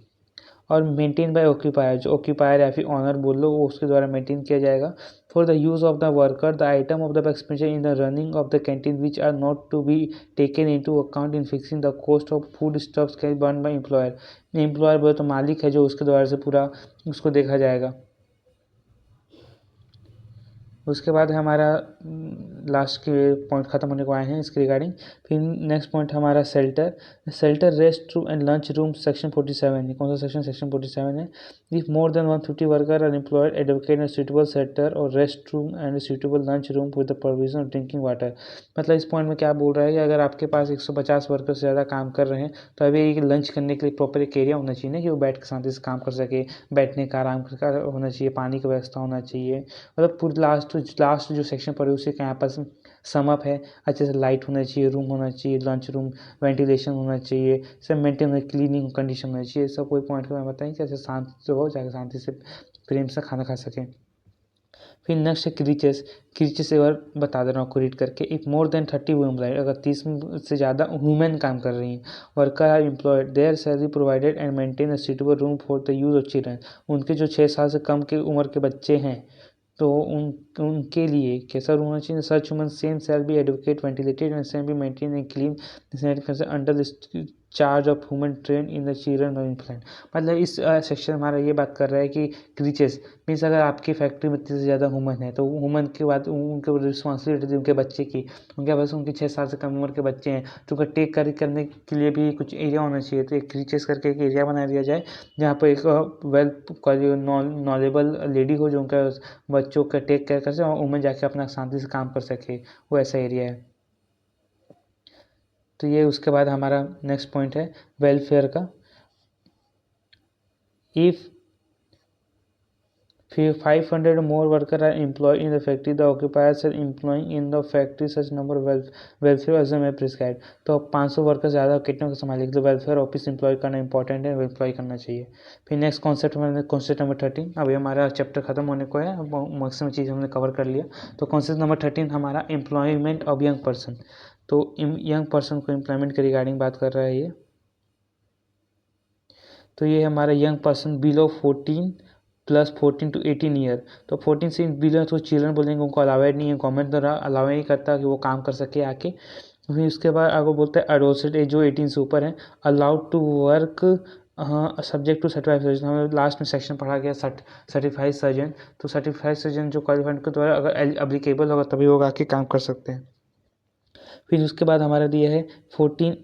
और मेंटेन बाय ऑक्यूपायर, जो ऑक्यूपायर या फिर ऑनर बोल लो, वो उसके द्वारा मेंटेन किया जाएगा। For the use of the worker the item of the expenditure in the running of the canteen which are not to be taken into account in fixing the cost of food stocks can borne by employer. Employer बोले तो मालिक है जो उसके द्वारा से पूरा उसको देखा जाएगा। उसके बाद हमारा लास्ट के पॉइंट ख़त्म होने को आए हैं इसके रिगार्डिंग। फिर नेक्स्ट पॉइंट हमारा shelter rest room and lunch room section 47। कौन सा सेक्शन 47 है। If more than 150 worker are employed advocate a suitable shelter or rest room and suitable lunch room with the provision of drinking water. मतलब इस point में क्या बोल रहा है कि अगर आपके पास 150 वर्कर से ज़्यादा काम कर रहे हैं तो अभी एक लंच करने के लिए प्रॉपर एक एरिया होना चाहिए ना, कि वो बैठ के शांति से काम कर सके, बैठने का आराम का होना चाहिए, पानी की व्यवस्था होना चाहिए। मतलब पूरी लास्ट जो सेक्शन पड़े उसी के यहाँ पर समअप है। अच्छे से लाइट होना चाहिए, रूम होना चाहिए, लंच रूम, वेंटिलेशन होना चाहिए, सब मेंटेन, क्लीनिंग कंडीशन होना चाहिए। सब कोई पॉइंट को मैं बताएं कि ऐसे शांत जो हो जाकर शांति से प्रेम से खाना खा सकें। फिर नेक्स्ट है क्रीचेस एक बार बता दे रहा हूँ आपको रीड करके। इफ मोर देन 30 वुमेन, अगर 30 से ज़्यादा वुमेन काम कर रही हैं, worker are employed, there salary provided and maintain a suitable room for the use of children. उनके जो 6 साल से कम के उम्र के बच्चे हैं तो उनके लिए कैसा रूम होना चाहिए। Such woman same shall be advocate ventilated and same be maintain and clean under the charge of woman train in the children or infant. मतलब इस सेक्शन हमारा ये बात कर रहा है कि क्रीचेस मीन्स अगर आपकी फैक्ट्री में 30 से ज़्यादा वुमन है तो वुमन के बाद उनके रिस्पॉन्सिबिलिटी उनके बच्चे की, उनके पास उनके 6 साल से कम उम्र के बच्चे हैं तो उनका टेक केयर करने के लिए भी कुछ एरिया होना चाहिए। तो एक क्रीचेस करके एक एरिया बना दिया जाए जहाँ पर एक वेल नॉलेबल लेडी हो जो उनका बच्चों का टेक केयर कर सके और वुमेन जाके अपना शांति से काम कर सके, वो ऐसा एरिया है। तो ये उसके बाद हमारा नेक्स्ट पॉइंट है वेलफेयर का। If 500 more workers are employed in the factory, the occupiers are employing in the factory such number of welfare as may prescribed। तो 500 वर्कर ज़्यादा कितने को संभालेगी, तो वेलफेयर ऑफिस एम्प्लॉय करना इंपॉर्टेंट है, एम्प्लॉय करना चाहिए। फिर नेक्स्ट कॉन्सेप्ट नंबर 13। अभी हमारा चैप्टर खत्म होने को है, मैक्सिमम चीज़ हमने कवर कर लिया। तो कॉन्सेप्ट नंबर 13 हमारा एम्प्लॉयमेंट ऑफ यंग पर्सन। तो यंग पर्सन को एम्प्लॉयमेंट के रिगार्डिंग बात कर रहा है ये। तो ये हमारा young person below 14 plus 14 to 18 year. तो 14 से बिलो तो चिल्ड्रन बोलेंगे, उनको अलाउड नहीं है, गवर्नमेंट द्वारा अलाउ नहीं करता कि वो काम कर सके आके। फिर उसके बाद आगे बोलते हैं एडोल्सेंट एज जो 18 से ऊपर है allowed to work subject to certified surgeon. हमें लास्ट में सेक्शन पढ़ा गया सर्टिफाइड सर्जन। तो सर्टिफाइड सर्जन जो क्वालिफाइड के द्वारा अगर एप्लीकेबल होगा तभी वो आके काम कर सकते हैं। फिर उसके बाद हमारा दिया है 14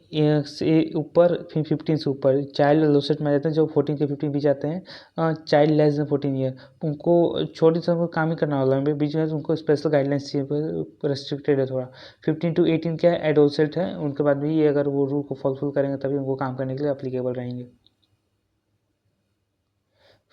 से ऊपर, फिर 15 से ऊपर चाइल्ड एडोलेसेंट में जाते हैं जो 14 के 15 बीच आते हैं। चाइल्ड लेस देन 14 ईयर उनको छोटे से उनको काम ही करना होगा, बीच में उनको स्पेशल गाइडलाइंस चाहिए, रेस्ट्रिक्टेड है थोड़ा। 15 to 18 क्या है एडोलेसेंट है, उनके बाद भी ये अगर वो रूल को फुलफिल करेंगे तभी उनको काम करने के लिए अप्लीकेबल रहेंगे।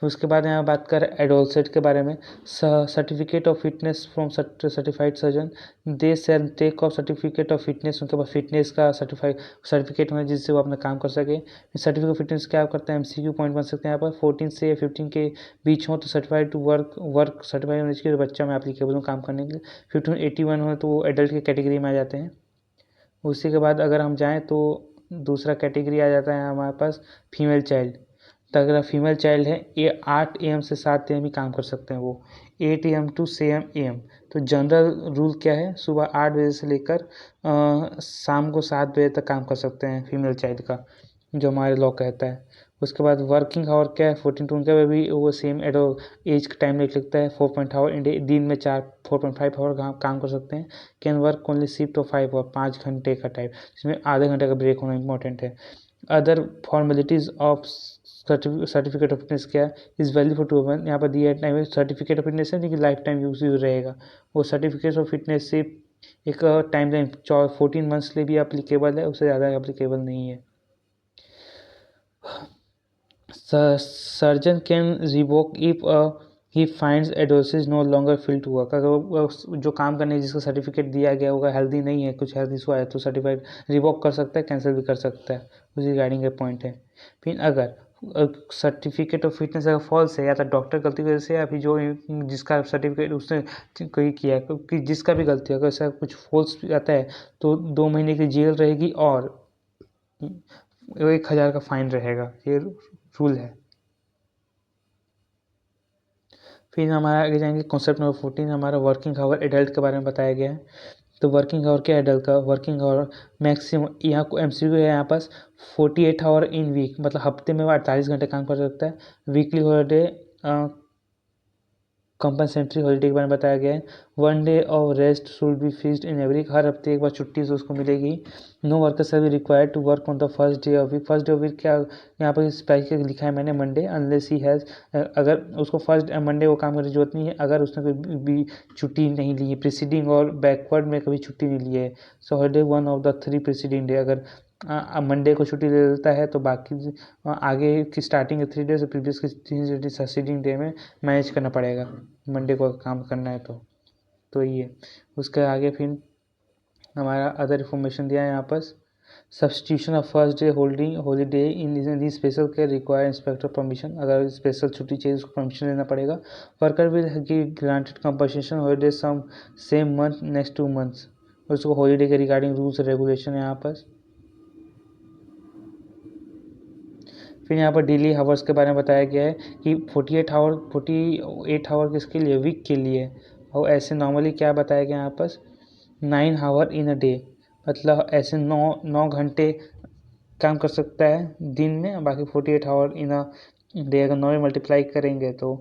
फिर उसके बाद यहाँ बात करें एडोलसेट के बारे में। Certificate of fitness from certified surgeon, they shall take of certificate of fitness. उनके पास फिटनेस का सर्टिफिकेट होना जिससे वो अपना काम कर सके। सर्टिफिकेट ऑफ फिटनेस क्या करता है, MCQ पॉइंट बन सकते हैं यहाँ पर। 14 से 15 के बीच हो तो सर्टिफाइड टू वर्क सर्टिफाइड होना चाहिए, बच्चा में एप्लीकेबल हो काम करने के लिए। 15 81 हो तो वो एडल्ट की कैटेगरी में आ जाते हैं। उसी के बाद अगर हम जाएँ तो दूसरा कैटेगरी आ जाता है हमारे पास फीमेल चाइल्ड। तो अगर फीमेल चाइल्ड है ये 8 AM से 7 AM ही काम कर सकते हैं वो, 8 AM to 6 AM। तो जनरल रूल क्या है, सुबह 8 बजे से लेकर शाम को 7 बजे तक काम कर सकते हैं फीमेल चाइल्ड का, जो हमारे लॉ कहता है। उसके बाद वर्किंग आवर क्या है 14 to उनका भी वो सेम एज का टाइम लिख लिखता है 4.5 आवर इन डे, दिन में 4.5 आवर काम कर सकते हैं। Can work only shift of 5 hour, 5 घंटे का टाइम, जिसमें आधे घंटे का ब्रेक होना इंपॉर्टेंट है। Other formalities of certificate of fitness क्या है, इज़ वैल्यू फॉर 2 मंथ। यहाँ पर दिया टाइम है सर्टिफिकेट ऑफ फिटनेस है लेकिन लाइफ टाइम यूज रहेगा। वो सर्टिफिकेट ऑफ फिटनेस से एक टाइम लाइन 14 मंथ्स के लिए भी अप्लीकेबल है, उससे ज़्यादा अप्लीकेबल नहीं है। Surgeon can revoke if he finds एडोसिस no longer fit to work. अगर जो काम करने जिसका सर्टिफिकेट दिया गया होगा हेल्दी नहीं है, कुछ हेल्थ इशू आया तो सर्टिफाइड रिवोक कर सकता है, कैंसिल भी कर सकता है, उसी रिगार्डिंग के पॉइंट है। फिर अगर सर्टिफिकेट ऑफ फिटनेस अगर फॉल्स है, या तो डॉक्टर गलती की वजह से, या फिर जो जिसका सर्टिफिकेट उसने कोई किया है, क्योंकि जिसका भी गलती है अगर ऐसा कुछ फॉल्स आता है तो 2 महीने की जेल रहेगी और 1,000 का फाइन रहेगा। ये रूल है। फिर हमारा आगे जाएंगे कॉन्सेप्ट नंबर 14, हमारा वर्किंग आवर एडल्ट के बारे में बताया गया है। तो वर्किंग आवर क्या है एडल्ट का? वर्किंग आवर मैक्सिमम, यहाँ को MCQ है यहाँ पास, 48 आवर इन वीक, मतलब हफ्ते में वो 48 घंटे काम कर सकता है। वीकली हॉलीडे, कंपनसेटरी हॉलीडे के बारे में बताया गया है। 1 day of rest should be fixed in every, हर हफ्ते एक बार छुट्टी से उसको मिलेगी। No worker shall be required to work on the first day of week. First day of week क्या यहाँ पर स्पेसिफिक लिखा है मैंने, मंडे, अनलेस ही हैज़, अगर उसको फर्स्ट मंडे को काम करने की जरूरत नहीं है अगर उसने कोई भी छुट्टी नहीं ली है, प्रीसीडिंग और बैकवर्ड में कभी छुट्टी नहीं ली है। So holiday 1 of the 3 preceding day, अगर मंडे को छुट्टी ले लेता है तो बाकी आगे की स्टार्टिंग 3 डेज प्रीवियस की 3 डेज सक्सीडिंग डे में मैनेज करना पड़ेगा, मंडे को काम करना है तो ये उसके आगे फिर हमारा अदर इन्फॉर्मेशन दिया है यहाँ पर। Substitution of first day holding holiday in special care require inspector permission, अगर स्पेशल छुट्टी चाहिए उसको परमिशन लेना पड़ेगा। Worker will give granted compensation holiday some same month next 2 months, उसको हॉलीडे के रिगार्डिंग रूल्स रेगुलेशन है यहाँ पर। फिर यहाँ पर डेली हावर्स के बारे में बताया गया है कि 48 आवर किसके लिए? वीक के लिए। और ऐसे नॉर्मली क्या बताया गया यहाँ पर? 9 आवर इन अ डे, मतलब ऐसे 9 घंटे काम कर सकता है दिन में, बाकी 48 आवर इन अ डे अगर 9 मल्टीप्लाई करेंगे तो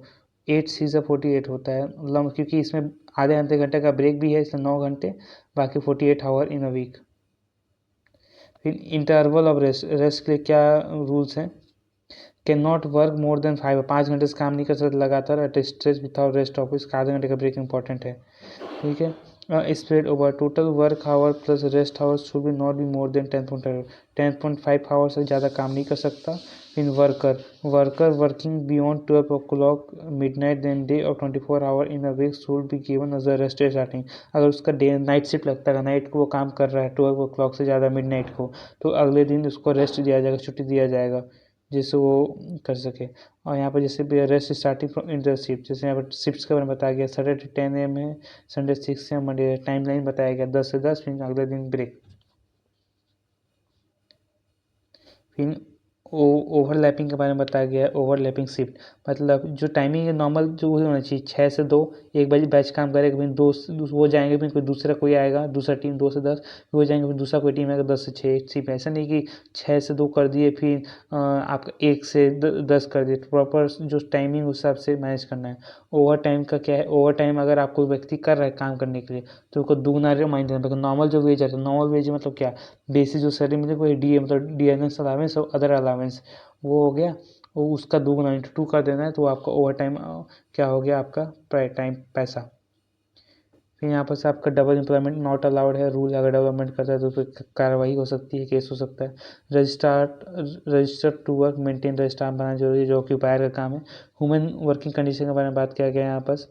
8 सी से 48 होता है, मतलब क्योंकि इसमें आधे घंटे का ब्रेक भी है इसलिए 9 घंटे, बाकी 48 आवर इन अ वीक। फिर इंटरवल ऑफ रेस्ट के लिए क्या रूल्स हैं? Can not work more than 5 घंटे से काम नहीं कर सकते लगातार at stretch without rest of, इसका आधे घंटे का ब्रेक इंपॉर्टेंट है। ठीक है। Spread over total work hour plus rest hours should be not be more than 10.5 hours से ज़्यादा काम नहीं कर सकता। In worker working beyond 12 o'clock midnight then day और 24 hour in a week should be given as a rest starting, अगर उसका day night shift लगता है, नाइट को वो काम कर रहा है 12 o'clock से ज़्यादा मिडनाइट को, तो अगले दिन उसको रेस्ट दिया जाएगा, छुट्टी दिया जाएगा जिससे वो कर सके। और यहाँ पर जैसे rest starting from inter shift, जैसे यहाँ पर शिफ्ट्स के बारे में बताया गया, सैटरडे 10 AM है, Sunday 6 AM, Monday time line बताया गया 10 से 10, फिर अगले दिन ब्रेक। फिर ओवरलैपिंग के बारे में बताया गया है। ओवरलैपिंग शिफ्ट मतलब जो टाइमिंग है नॉर्मल जो वही होना चाहिए, 6 से 2, एक बजे बैच काम करेगा, फिर 2 वो जाएंगे, फिर कोई दूसरा कोई आएगा, दूसरा टीम 2 से 10 वो जाएंगे, फिर दूसरा कोई टीम आएगा 10 से 6, एक शिफ्ट। ऐसा नहीं कि 6 से 2 कर दिए फिर आपका 1 से 10 कर दिए, प्रॉपर जो टाइमिंग उस हिसाब से मैनेज करना है। ओवर टाइम का क्या है? ओवर टाइम अगर आपको व्यक्ति कर रहा है काम करने के लिए तो उसको दुगना रिमाइंड देना पड़ेगा। नॉर्मल जो वेज आता है, नॉर्मल वेज मतलब क्या, बेसिक जो सैलरी मिले कोई डी मतलब DNS अलावेंस और अदर अलावेंस वो हो गया, वो उसका 2 कर देना है, तो आपका ओवर टाइम क्या हो गया आपका टाइम पैसा। फिर यहाँ पर से आपका डबल एम्प्लॉयमेंट नॉट अलाउड है रूल, अगर डेवलपमेंट करता है तो फिर कार्रवाई हो सकती है, केस हो सकता है। Register to work maintain register बनाना जरूरी है, जो ऑक्यूपायर का काम है। ह्यूमन वर्किंग कंडीशन के बारे में बात किया गया है यहाँ पर।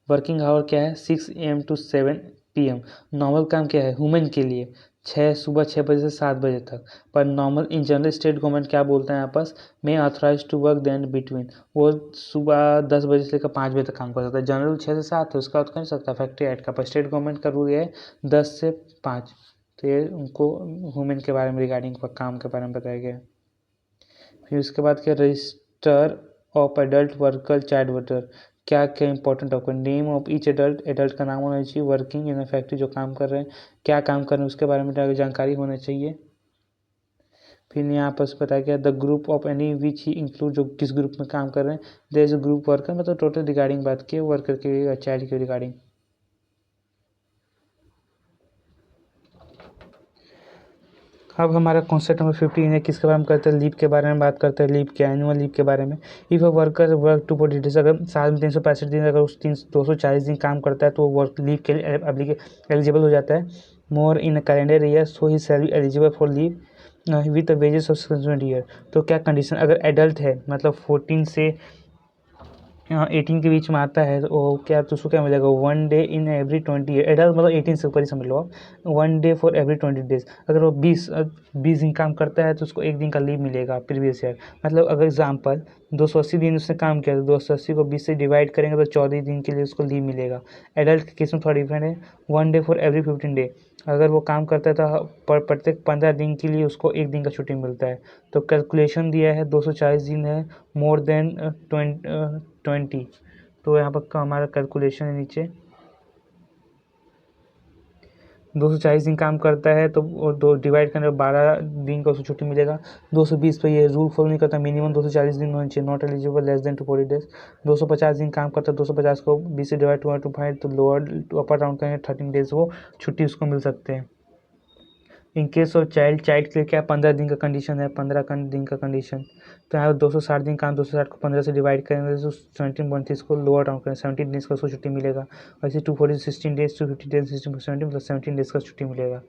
वर्किंग आवर क्या है? 6 AM to 7 PM। नॉर्मल काम क्या है ह्यूमन के लिए? सुबह 6 बजे से 7 बजे तक। पर normal in general state government क्या बोलते हैं यहाँ पर? May authorise to work then between, वो सुबह 10 बजे से लेकर 5 बजे तक काम कर सकता है। जनरल 6 से 7 है, उसका कर सकता है फैक्ट्री एक्ट का, पर स्टेट गवर्नमेंट का रूल है 10 से 5। तो ये उनको वुमेन के बारे में रिगार्डिंग काम के बारे में बताया गया है। फिर उसके बाद क्या? Register of adult worker child worker, क्या क्या important document? Name of each adult, adult का नाम होना चाहिए, वर्किंग इन फैक्ट्री जो काम कर रहे हैं, क्या काम कर रहे हैं उसके बारे में जानकारी होना चाहिए। फिर यहाँ पर बताया गया the group of any which he include, जो किस ग्रुप में काम कर रहे हैं। There is a group worker, मतलब टोटल रिगार्डिंग बात की वर्कर के चाइल्ड के रिगार्डिंग। अब हमारा कॉन्सेप्ट नंबर 15 है, किसके बारे में करते हैं? लीव के बारे में बात करते हैं, लीव के एनुअल लीव के बारे में। If a worker work 240 days, अगर साल में 365 दिन अगर उस 240 दिन काम करता है तो वर्क लीव के लिए एलिजिबल हो जाता है। More in calendar year so he shall be eligible for leave with wages of subsequent year. तो क्या कंडीशन? अगर एडल्ट है मतलब 14 से 18 के बीच में आता है तो वो क्या, तो उसको क्या मिलेगा, 1 डे इन एवरी 20 एडल्ट, मतलब 18 से ऊपर ही समझ लो आप, 1 डे फॉर एवरी 20 डेज। अगर वो 20 दिन काम करता है तो उसको एक दिन का लीव मिलेगा प्रीवियस ईयर। मतलब अगर एग्जाम्पल 280 दिन उसने काम किया तो 280 को 20 से डिवाइड करेंगे तो 14 दिन के लिए उसको लीव मिलेगा। एडल्ट के केस में थोड़ा डिफरेंट है, 1 डे फॉर एवरी 15 डे। अगर वो काम करता है तो प्रत्येक 15 दिन के लिए उसको एक दिन का छुट्टी मिलता है। तो कैलकुलेशन दिया है 240 दिन है, मोर देन 20। तो यहाँ पर हमारा कैलकुलेशन है नीचे, 240 दिन काम करता है तो वो दो डिवाइड करने पर 12 दिन का उसको छुट्टी मिलेगा। 220 पे ये रूल फॉलो नहीं करता, मिनिमम 240 दिन होना चाहिए, not eligible less than 240 days. 250 दिन काम करता है, 250 को 20 से डिवाइड 2 तो लोअर टू अपर राउंड करेंगे 13 डेज वो छुट्टी उसको मिल सकते हैं। इन केस ऑफ चाइल्ड के लिए क्या 15 दिन का कंडीशन है, 15 दिन का कंडीशन। तो यहाँ 260 दिन काम, 260 को 15 से डिवाइड करेंगे तो 17.30 को लोअर डाउन करें, 17 डेज का उसको छुट्टी मिलेगा। वैसे 240 16 डेज, 250 डेज 16 17 प्लस 17 डेज का छुट्टी मिलेगा।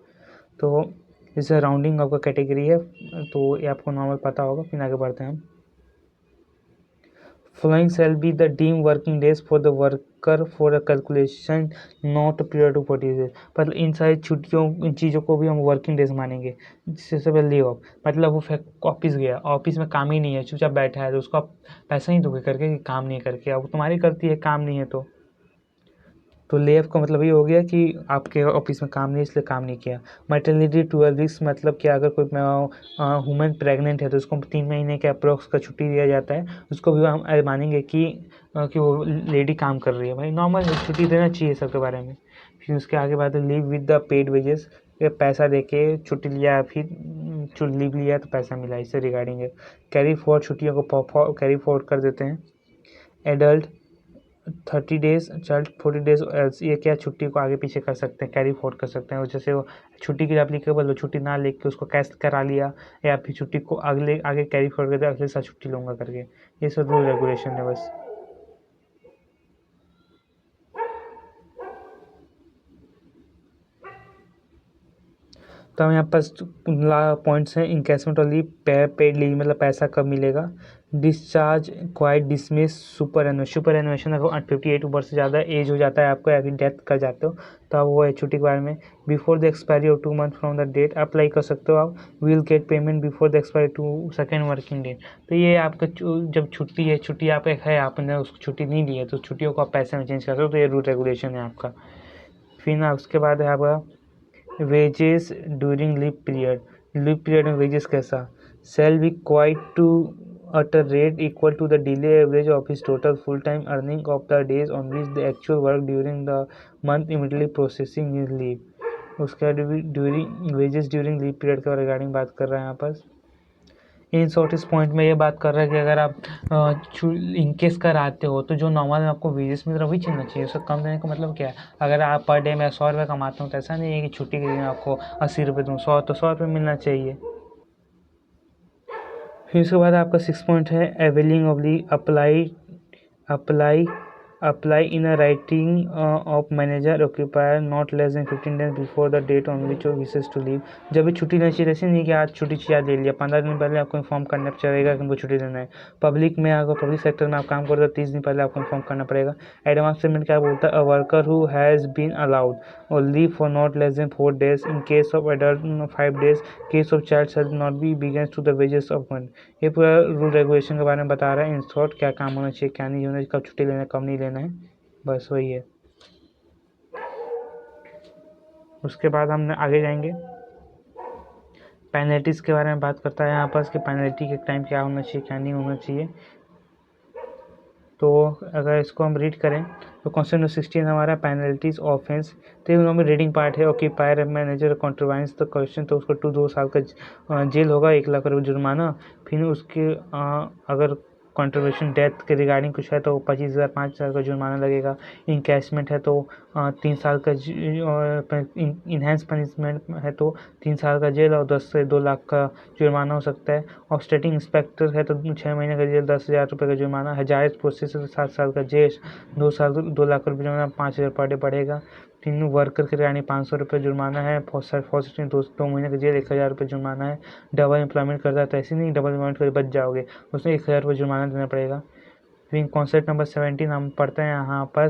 तो इस राउंडिंग आपका कैटेगरी है, तो ये आपको नॉर्मल पता होगा। फिर आगे बढ़ते हैं हम। Following shall be the deemed working days for the worker for a calculation not prior to 40 days। मतलब इन सारी छुट्टियों, इन चीज़ों को भी हम वर्किंग डेज मानेंगे। जिससे सब लीव ऑफ, मतलब वो ऑफिस गया, ऑफिस में काम ही नहीं है, चुपचाप बैठा है, तो उसको आप पैसा ही दोगे करके कि काम नहीं करके, अब तुम्हारी गलती है, काम नहीं है तो ले ऑफ का मतलब ये हो गया कि आपके ऑफिस में काम नहीं, इसलिए काम नहीं किया। मैटरनिटी 12 वीक्स, मतलब कि अगर कोई वुमेन प्रेग्नेंट है तो उसको 3 महीने के अप्रोक्स का छुट्टी दिया जाता है, उसको भी हम मानेंगे कि वो लेडी काम कर रही है। भाई नॉर्मल छुट्टी देना चाहिए सबके बारे में। फिर उसके आगे बात है leave with the paid wages, पैसा दे के छुट्टी लिया, फिर लीव लिया तो पैसा मिला, इससे रिगार्डिंग है। कैरी फॉरवर्ड, छुट्टियों को कैरी फॉरवर्ड कर देते हैं। एडल्ट 30 डेज, चाइल्ड 40 डेज, ये क्या छुट्टी को आगे पीछे कर सकते हैं, कैरी फॉरवर्ड कर सकते हैं। जैसे वो छुट्टी के लिए एप्लीकेबल हो, छुट्टी ना लेके उसको कैश करा लिया, या फिर छुट्टी को आगे कैरी फॉरवर्ड कर दिया, अगले साल छुट्टी लूँगा करके। ये सब रूल रेगुलेशन है बस। तो हम यहाँ पास पॉइंट्स हैं। इंकेसमेंट और लीव, पेड लीव मतलब पैसा कब मिलेगा। डिस्चार्ज, क्वाइट, डिसमिस, सुपर एनुएशन अगर 58 वर्ष से ज़्यादा एज हो जाता है आपको, या फिर डेथ कर जाते हो तो आप वो है छुट्टी के बारे में। Before the expiry of 2 month from the date apply कर सकते हो आप। Will get payment before the expiry to second working day. तो ये आपका जब छुट्टी है, छुट्टी आप एक है, आपने उसको छुट्टी नहीं ली है तो छुट्टियों को आप पैसे में चेंज कर सकते हो। तो ये रूल रेगुलेशन है आपका। फिर ना उसके बाद है आपका वेजेस ड्यूरिंग लीव पीरियड में वेजेस कैसा, shall be quite to at a rate equal to the daily average of his total full-time earning of the days on which the actual work during the month immediately processing his leave। उसके बाद during wages during leave period के regarding बात कर रहे हैं यहाँ पर। In short इस पॉइंट में ये बात कर रहा है कि अगर आप इनकेस कराते हो तो जो नॉर्मल में आपको वेजेस मिल रहा है वही चलना चाहिए। उससे कम देने का मतलब क्या है, अगर आप पर डे में 100 रुपये कमाते हो तो ऐसा नहीं है कि छुट्टी के दिन आपको 80 रुपये दूँ, 100 रुपये मिलना चाहिए। फिर उसके बाद आपका 6 पॉइंट है availing of leave apply in a writing of manager occupier not less than 15 days before the date on which wishes to leave। जब भी छुट्टी नहीं चाहिए, ऐसे नहीं कि आज छुट्टी चाहिए ले लिया, 15 दिन पहले आपको इन्फॉर्म करना पड़ेगा कि हमको छुट्टी देना है। पब्लिक में अगर पब्लिक सेक्टर में आप काम कर रहे हो 30 दिन पहले आपको इन्फॉर्म करना पड़ेगा। एडवांस पेमेंट क्या बोलता है, a worker who has been allowed or leave for not less than 4 days in case of adult 5 days, case of child shall not be begins to the wages of one. ये पूरा rule regulation के बारे में बता रहा है। In short क्या काम होना चाहिए, क्या नहीं होना चाहिए, कब छुट्टी लेना है, कब नहीं लेना है, बस वही है। उसके बाद हम आगे जाएंगे, पेनल्टीज़ के बारे में बात करता है यहाँ पर कि पेनल्टी के टाइम क्या होना चाहिए, क्या नहीं होना चाहिए। तो अगर इसको हम रीड करें तो क्वेश्चन नंबर 16 हमारा पेनल्टीज ऑफेंस। तो ये नॉर्मल रीडिंग पार्ट है। ऑक्यूपायर मैनेजर कॉन्ट्रवाइंस द क्वेश्चन, तो उसको 2 साल का जेल होगा, 1 लाख रुपये जुर्माना। फिर उसके अगर कंट्रीब्यूशन डेथ के रिगार्डिंग कुछ है तो 25,000 5,000 का जुर्माना लगेगा। इनकैशमेंट है तो 3 साल का, इन्हेंस पनिशमेंट है तो 3 साल का जेल और 10 से 2 लाख का जुर्माना हो सकता है। और स्टेटिंग इंस्पेक्टर है तो 6 महीने का जेल, 10,000 रुपये का जुर्माना। हजारत प्रोसेस है तो 7 साल का जेल, 2 लाख रुपये जुर्माना, 5,000 पर डे पड़ेगा। 3 वर्कर के रिगार्डिंग 500 रुपये जुर्माना है। फॉस्ट 2 महीने का जेल, 1,000 रुपये जुर्माना है। डबल एम्प्लॉयमेंट करता है तो ऐसे नहीं डबल एम्प्लॉयमेंट कर बच जाओगे, उसमें 1,000 रुपये जुर्माना देना पड़ेगा। फिर कॉन्सेप्ट नंबर 17 हम पढ़ते हैं यहाँ पर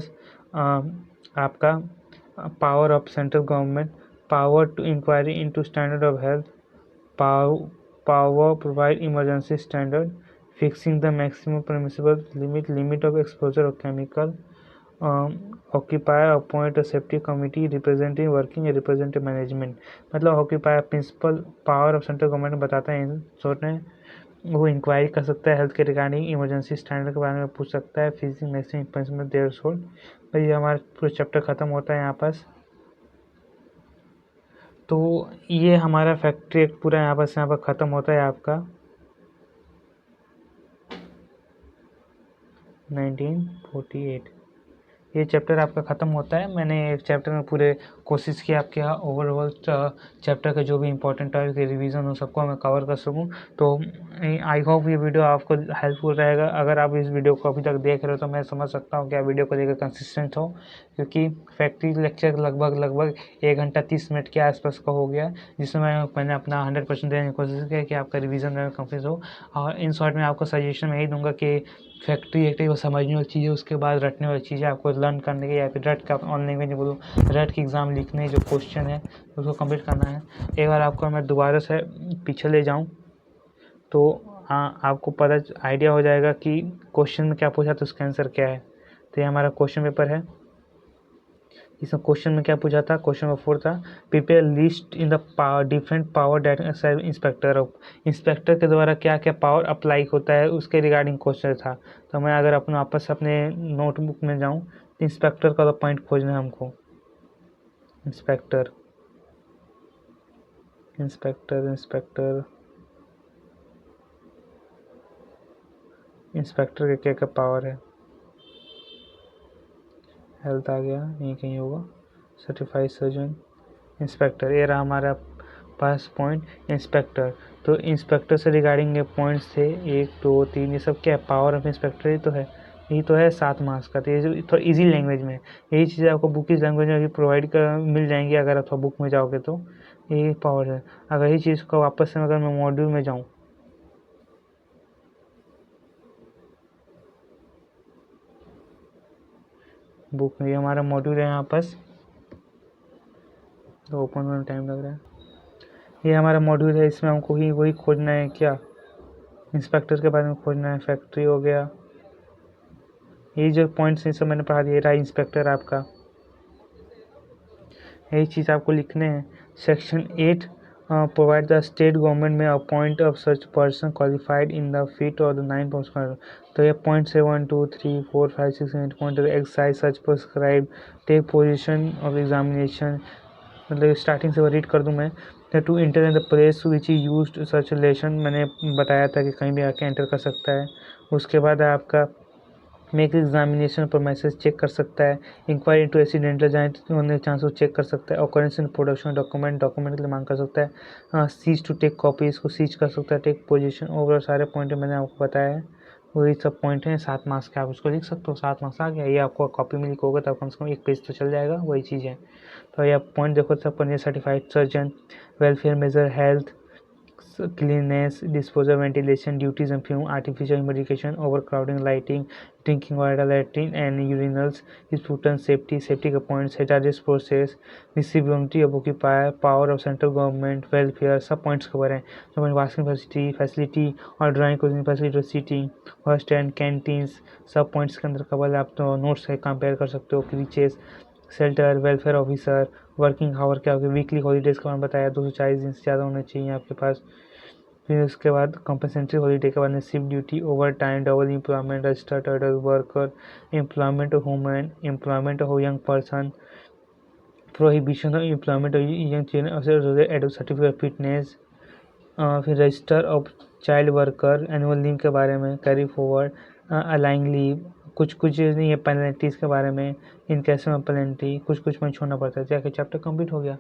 आपका power of central government, power to inquiry into standard of health, power provide emergency standard, fixing the maximum permissible limit of exposure of chemical, occupier appoint a safety committee representing working and representative management। मतलब occupier principal power of central government बताता है in short में, वो inquiry कर सकता है health के regarding, emergency standard के बारे में पूछ सकता है, fixing maximum punishment there should. तो ये हमारा पूरा चैप्टर खत्म होता है यहाँ पास। तो ये हमारा फैक्ट्री एक्ट पूरा यहाँ पर ख़त्म होता है आपका 1948। ये चैप्टर आपका ख़त्म होता है। मैंने एक चैप्टर में पूरे कोशिश की आपके यहाँ ओवरऑल चैप्टर का जो भी इंपॉर्टेंट टॉपिक के रिवीजन हो सबको मैं कवर कर सकूं। तो आई होप ये वीडियो आपको हेल्पफुल रहेगा। अगर आप इस वीडियो को अभी तक देख रहे हो तो मैं समझ सकता हूँ कि आप वीडियो को लेकर कंसिस्टेंट हो, क्योंकि फैक्ट्री लेक्चर लगभग 1 घंटा 30 मिनट के आसपास का हो गया, जिसमें मैंने अपना 100% देने की कोशिश की कि आपका रिवीजन में कंप्लीट हो। और इन शॉर्ट में आपको सजेशन मैं यही दूंगा कि फैक्ट्री एक्ट वो समझने वाली चीज़ है, उसके बाद रटने वाली चीज़ें आपको लर्न करने की, या फिर रट का ऑनलाइन में बोलो रट के एग्ज़ाम लिखने जो क्वेश्चन है उसको कंप्लीट करना है। एक बार आपको मैं दोबारा से पीछे ले जाऊं तो आपको पता आइडिया हो जाएगा कि क्वेश्चन में क्या पूछा तो उसका आंसर क्या है। तो ये हमारा क्वेश्चन पेपर है। इसमें क्वेश्चन में क्या पूछा था, क्वेश्चन नंबर 4 था prepare list in the different power date inspector of, inspector के द्वारा क्या क्या पावर अप्लाई होता है उसके रिगार्डिंग क्वेश्चन था। तो मैं अगर अपने वापस अपने नोटबुक में जाऊं तो इंस्पेक्टर का तो पॉइंट खोजना है हमको। इंस्पेक्टर इंस्पेक्टर इंस्पेक्टर इंस्पेक्टर के क्या क्या पावर है। हेल्थ आ गया, यहीं कहीं होगा, सर्टिफाइड सर्जन, इंस्पेक्टर, ये रहा हमारा पास पॉइंट इंस्पेक्टर। तो इंस्पेक्टर से रिगार्डिंग ये पॉइंट्स थे 1 2 3, ये सब क्या है, पावर ऑफ इंस्पेक्टर ही तो है, यही तो है 7 मार्क्स का। तो ये थोड़ा इजी लैंग्वेज में, यही चीज़ें आपको बुक की लैंग्वेज में भी प्रोवाइड कर मिल जाएंगी अगर आप बुक में जाओगे तो। ये पावर है। अगर यही चीज़ को वापस से अगर मैं मॉड्यूल में जाऊँ, बुक में ये हमारा मॉड्यूल है यहाँ पास, तो ओपन होने में टाइम लग रहा है। ये हमारा मॉड्यूल है, इसमें हमको ही वही खोजना है, क्या इंस्पेक्टर के बारे में खोजना है। फैक्ट्री हो गया, ये जो पॉइंट्स हैं सब मैंने पढ़ा दिया। रहा इंस्पेक्टर आपका, यही चीज़ आपको लिखने हैं। Section 8 provide the state government may appoint of such person qualified in the field or the 9 points. तो ये point 7 2 3 4 5 6 8 point exercise such prescribe take position of examination. मतलब स्टार्टिंग से रीड कर दूं मैं। To enter in the place which is used such relation, मैंने बताया था कि कहीं भी आके एंटर कर सकता है। उसके बाद आपका मेक एग्जामिनेशन पर मैसेज चेक कर सकता है। इंक्वायरी इंटू एक्सीडेंटल जाए होने चांस वो चेक कर सकता है। ऑकरेंस इन प्रोडक्शन डॉक्यूमेंट के लिए मांग कर सकता है। सीज टू टेक कॉपी, इसको सीज कर सकता है। टेक पोजीशन, ओवरऑल सारे पॉइंट मैंने आपको बताया है, वही सब पॉइंट हैं। 7 मार्क्स के, आप उसको लिख सकते हो। 7 मार्क्स आ गया। ये आपको कॉपी में लिखोगे तो कम से कम 1 पेज तो चल जाएगा, वही चीज़ है। तो ये आप पॉइंट देखो सब पर, certified surgeon, welfare measure, health, cleanliness, disposal, ventilation, duties and fume, artificial medication, overcrowding, lighting, drinking water, latrine and urinals, pollutant, safety का points, hazardous process, visibility of occupier, power of central government, welfare, सब points cover हैं। तो washing facility और drawing coaching facility, seating, hostel and canteens, सब points के अंदर cover है। आप तो notes से कंपेयर कर सकते हो। Creches, shelter, welfare officer, working hour क्या होगा, वीकली हॉलीडेज़ का मैंने बताया 240 दिन से ज़्यादा होने चाहिए आपके पास। फिर उसके बाद कंपनसेटरी हॉलीडे के बाद में shift duty, overtime, double employment, registered adult worker, employment of women, employment of young person, prohibition of employment of young children, adult certificate of fitness, फिर register of child worker, annual leave के बारे में, carry forward, अलाइंग leave, कुछ नहीं है penalties के बारे में, इन केस में पेनल्टी, कुछ में छोड़ना पड़ता है। जाके चैप्टर कंप्लीट हो गया।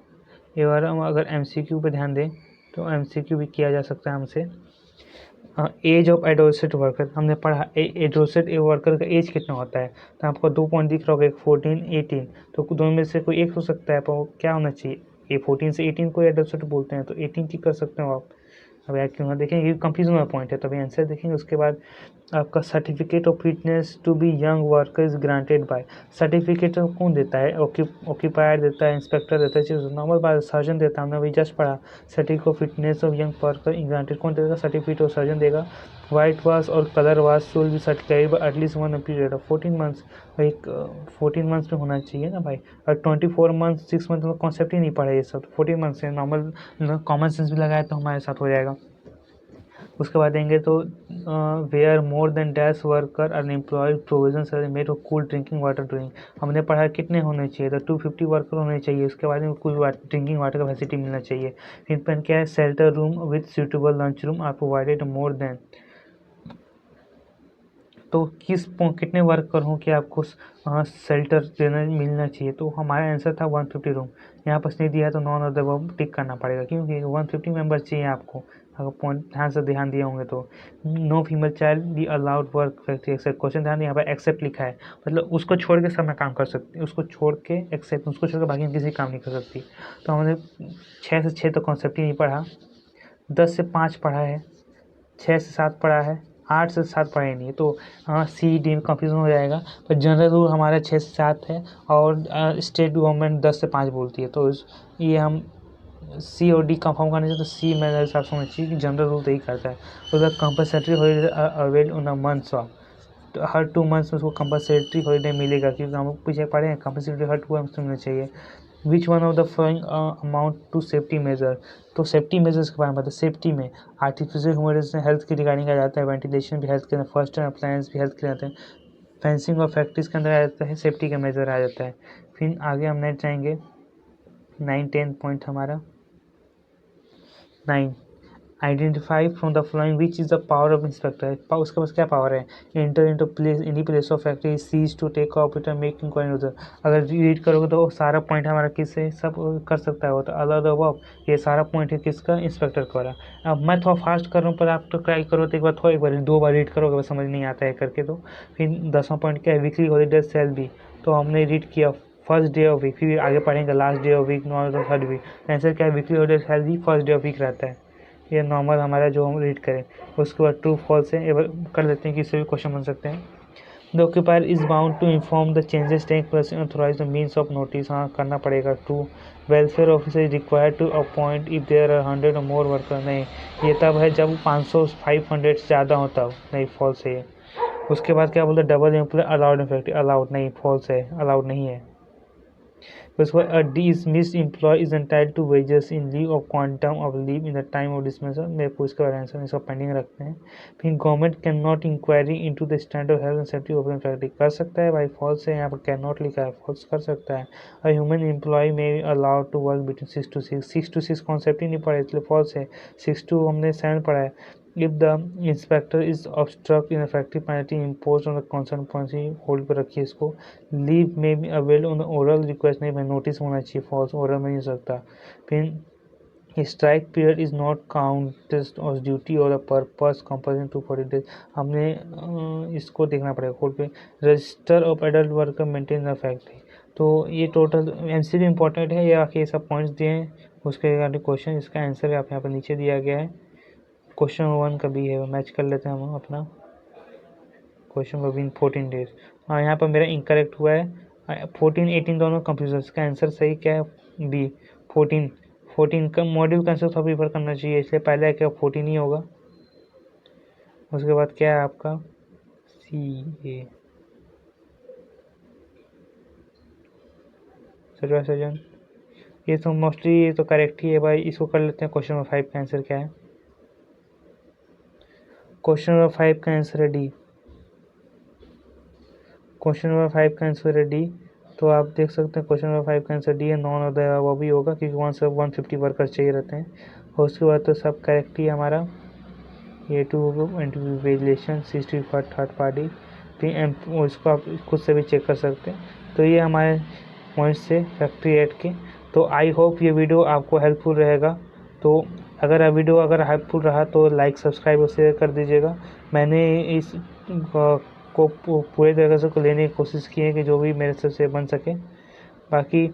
एक बार हम अगर MCQ पे ध्यान दें तो MCQ भी किया जा सकता है हमसे। एज ऑफ एडोलसेंट वर्कर हमने पढ़ा, एडोलसेंट वर्कर का एज कितना होता है, तो आपको 2 पॉइंट दिख रहा होगा, 14 18, तो दोनों में से कोई एक हो सकता है। तो क्या होना चाहिए, ये 14 से 18 को एडोलसेंट बोलते हैं, तो 18 की कर सकते हो आप। अब यार क्यों ना देखेंगे, कंफ्यूजन वाला पॉइंट है, तो अभी आंसर देखेंगे। उसके बाद आपका certificate of fitness to be young worker is granted by, certificate कौन देता है? ऑक्यूपायर देता है, इंस्पेक्टर देता है, नॉर्मल बात सर्जन देता है, हमने अभी जस्ट पढ़ा। Certificate of fitness of young worker granted कौन देगा? सर्टिफिकेट ऑफ सर्जन देगा। वाइट वाश और colour wash should be certified by at least one period of 14 months, एक 14 मंथ्स में होना चाहिए ना भाई। और 24 मंथ 6 मंथ में कॉन्सेप्ट ही नहीं पढ़ा ये सब, 14 मंथ से नॉर्मल कॉमन सेंस भी लगाए तो हमारे साथ हो जाएगा। उसके बाद देंगे तो where more than dash worker unemployed provision made of cool drinking water drink, हमने पढ़ा कितने होने चाहिए? तो 250 वर्कर होने चाहिए। उसके बाद में कूल ड्रिंकिंग वाटर का फैसिलिटी मिलना चाहिए। फिर पेन क्या है? Shelter room with suitable lunch room are provided more than, तो कितने वर्कर हों कि आपको शेल्टर देना मिलना चाहिए? तो हमारा आंसर था 150 रूम। यहाँ पर नहीं दिया तो नॉन ऑफ द अबव टिक करना पड़ेगा, क्योंकि 150 मेंबर चाहिए आपको, अगर पॉइंट ध्यान दिए होंगे तो। No female child be allowed work factory except, question ध्यान दिया, यहाँ पर एक्सेप्ट लिखा है, मतलब उसको छोड़ के सब मैं काम कर सकती, उसको छोड़ के एक्सेप्ट, उसको छोड़ के बाकी किसी काम नहीं कर सकती। तो हमने 6 से 6 तो कॉन्सेप्ट ही नहीं पढ़ा, 10 से 5 पढ़ा है, 6 से 7 पढ़ा है, 8 से 7 पढ़े नहीं है, तो सी डी में कंफ्यूजन हो जाएगा। पर जनरल रूल हमारा 6 से 7 है, और स्टेट गवर्नमेंट 10 से 5 बोलती है, तो ये हम सी और डी कंफर्म करने से, तो सी मेरे हिसाब से होना चाहिए कि जनरल रूल तो ही करता है। उसका compulsory holiday avail in a months of, तो हर 2 मंथ्स में उसको कंपलसरी हॉलीडे मिलेगा, क्योंकि हम पीछे पढ़े हैं कंपलसरी हर 2 मंथ्स मिलना चाहिए। Which one of the following amount to safety measure, तो सेफ्टी मेजर्स के बारे में बताए। सेफ्टी में आर्टिफिशियल ह्यूमिडिटी हेल्थ की रिगार्डिंग आ जाता है, वेंटिलेशन भी हेल्थ के अंदर, फर्स्ट एंड अप्लायंस भी हेल्थ के आते हैं, फेंसिंग और फैक्ट्रीज के अंदर आ जाता है, सेफ्टी का मेजर आ जाता है। फिर आगे हम नेक्स्ट जाएंगे 9-10 पॉइंट हमारा 9, identify from the following which is the power of inspector, उसके पास क्या पावर है? Enter into place any place of factory, seize to take operator make inquiry उधर, अगर रीड करोगे तो सारा पॉइंट हमारा किससे सब कर सकता है वो, तो अलग अलग ये सारा पॉइंट है किसका? इंस्पेक्टर का रहा। अब मैं थोड़ा फास्ट कर रहा हूँ, पर आप तो ट्राई करो तो एक बार 2 बार रीड करोगे, बस समझ नहीं आता है करके। तो फिर 10वां पॉइंट क्या है? वीकली हॉलीडे सेल बी, तो हमने रीड किया फर्स्ट डे ऑफ वीक, फिर आगे पढ़ेंगे last day of week, non third week. Answer क्या है? Weekly holiday shall be first day of week रहता है, ये नॉर्मल हमारा जो हम रीड करें। उसके बाद ट्रू फॉल्स है, कर देते हैं कि इससे भी क्वेश्चन बन सकते हैं। The occupier is bound to inform the changes take place in authorise the means of notice, हाँ करना पड़ेगा। True. Welfare officer is required to appoint if there are 100 और मोर वर्कर, नहीं, ये तब है जब 500-500 से ज़्यादा होता हो, नहीं फॉल्स है ये। उसके बाद क्या बोलते हैं? Double employ allowed in factory, allowed नहीं, फॉल्स है, अलाउड नहीं है। उसके बाद dismissed employee is entitled to wages in lieu of quantum of leave in the time of dismissal, मेरे को इसका आंसर इसका पेंडिंग रखते हैं। फिर government can not inquiry into the standard health and safety open factory, कर सकता है भाई, फॉल्स है, यहाँ पर कैन नॉट लिखा है, फॉल्स कर सकता है। और human employ may allowed to work between 6 to 6, 6 to 6 concept ही नहीं पढ़ा इसलिए फॉल्स है। 6 to हमने 7 पढ़ा है। If the inspector is obstruct in factory penalty impose on the concern policy, hold पर रखिए इसको। लीव में भी अवेल ऑन ओरल रिक्वेस्ट, नहीं भाई नोटिस होना चाहिए, फॉल्स, ओरल में नहीं हो सकता। फिर strike period is not counted of duty और पर्पस कंपल्सन टू 40 डेज, हमने इसको देखना पड़ेगा होल्ड पे। Register of adult worker maintain the factory, तो ये टोटल एमसीक्यू भी इंपॉर्टेंट है, ये आके ये सब पॉइंट्स दिए हैं उसके रिगार्डिंग क्वेश्चन, इसका आंसर आप यहाँ पर नीचे दिया गया है। क्वेश्चन 1 का भी है, मैच कर लेते हैं हम अपना क्वेश्चन को विन 14 डेज। हाँ यहाँ पर मेरा इनकरेक्ट हुआ है, 14-18 दोनों कंफ्यूजन, इसका आंसर सही क्या है? बी 14 का मॉड्यूल का आंसर थोड़ा प्रीफर करना चाहिए, इसलिए पहले क्या 14 ही होगा। उसके बाद क्या है आपका? सी ए सर्जन, ये तो मोस्टली ये तो करेक्ट ही है भाई, इसको कर लेते हैं। क्वेश्चन नंबर 5 का आंसर क्या है? क्वेश्चन नंबर 5 का आंसर है डी, क्वेश्चन नंबर 5 का आंसर है डी। तो आप देख सकते हैं क्वेश्चन नंबर 5 का आंसर डी है, नॉन ऑफ द वो भी होगा क्योंकि 150 वर्कर चाहिए रहते हैं। और उसके बाद तो सब करेक्ट ही हमारा, ये two variation 60 for third party, फिर उसको आप खुद से भी चेक कर सकते हैं। तो ये हमारे पॉइंट्स से फैक्ट्री एड के। तो आई होप ये वीडियो आपको हेल्पफुल रहेगा। तो अगर वीडियो अगर हेल्पफुल रहा तो लाइक सब्सक्राइब और शेयर कर दीजिएगा। मैंने इस को पूरे तरीके से लेने की कोशिश की है कि जो भी मेरे से बन सके। बाकी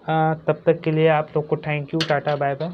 तब तक के लिए आप लोग को thank you, tata bye bye.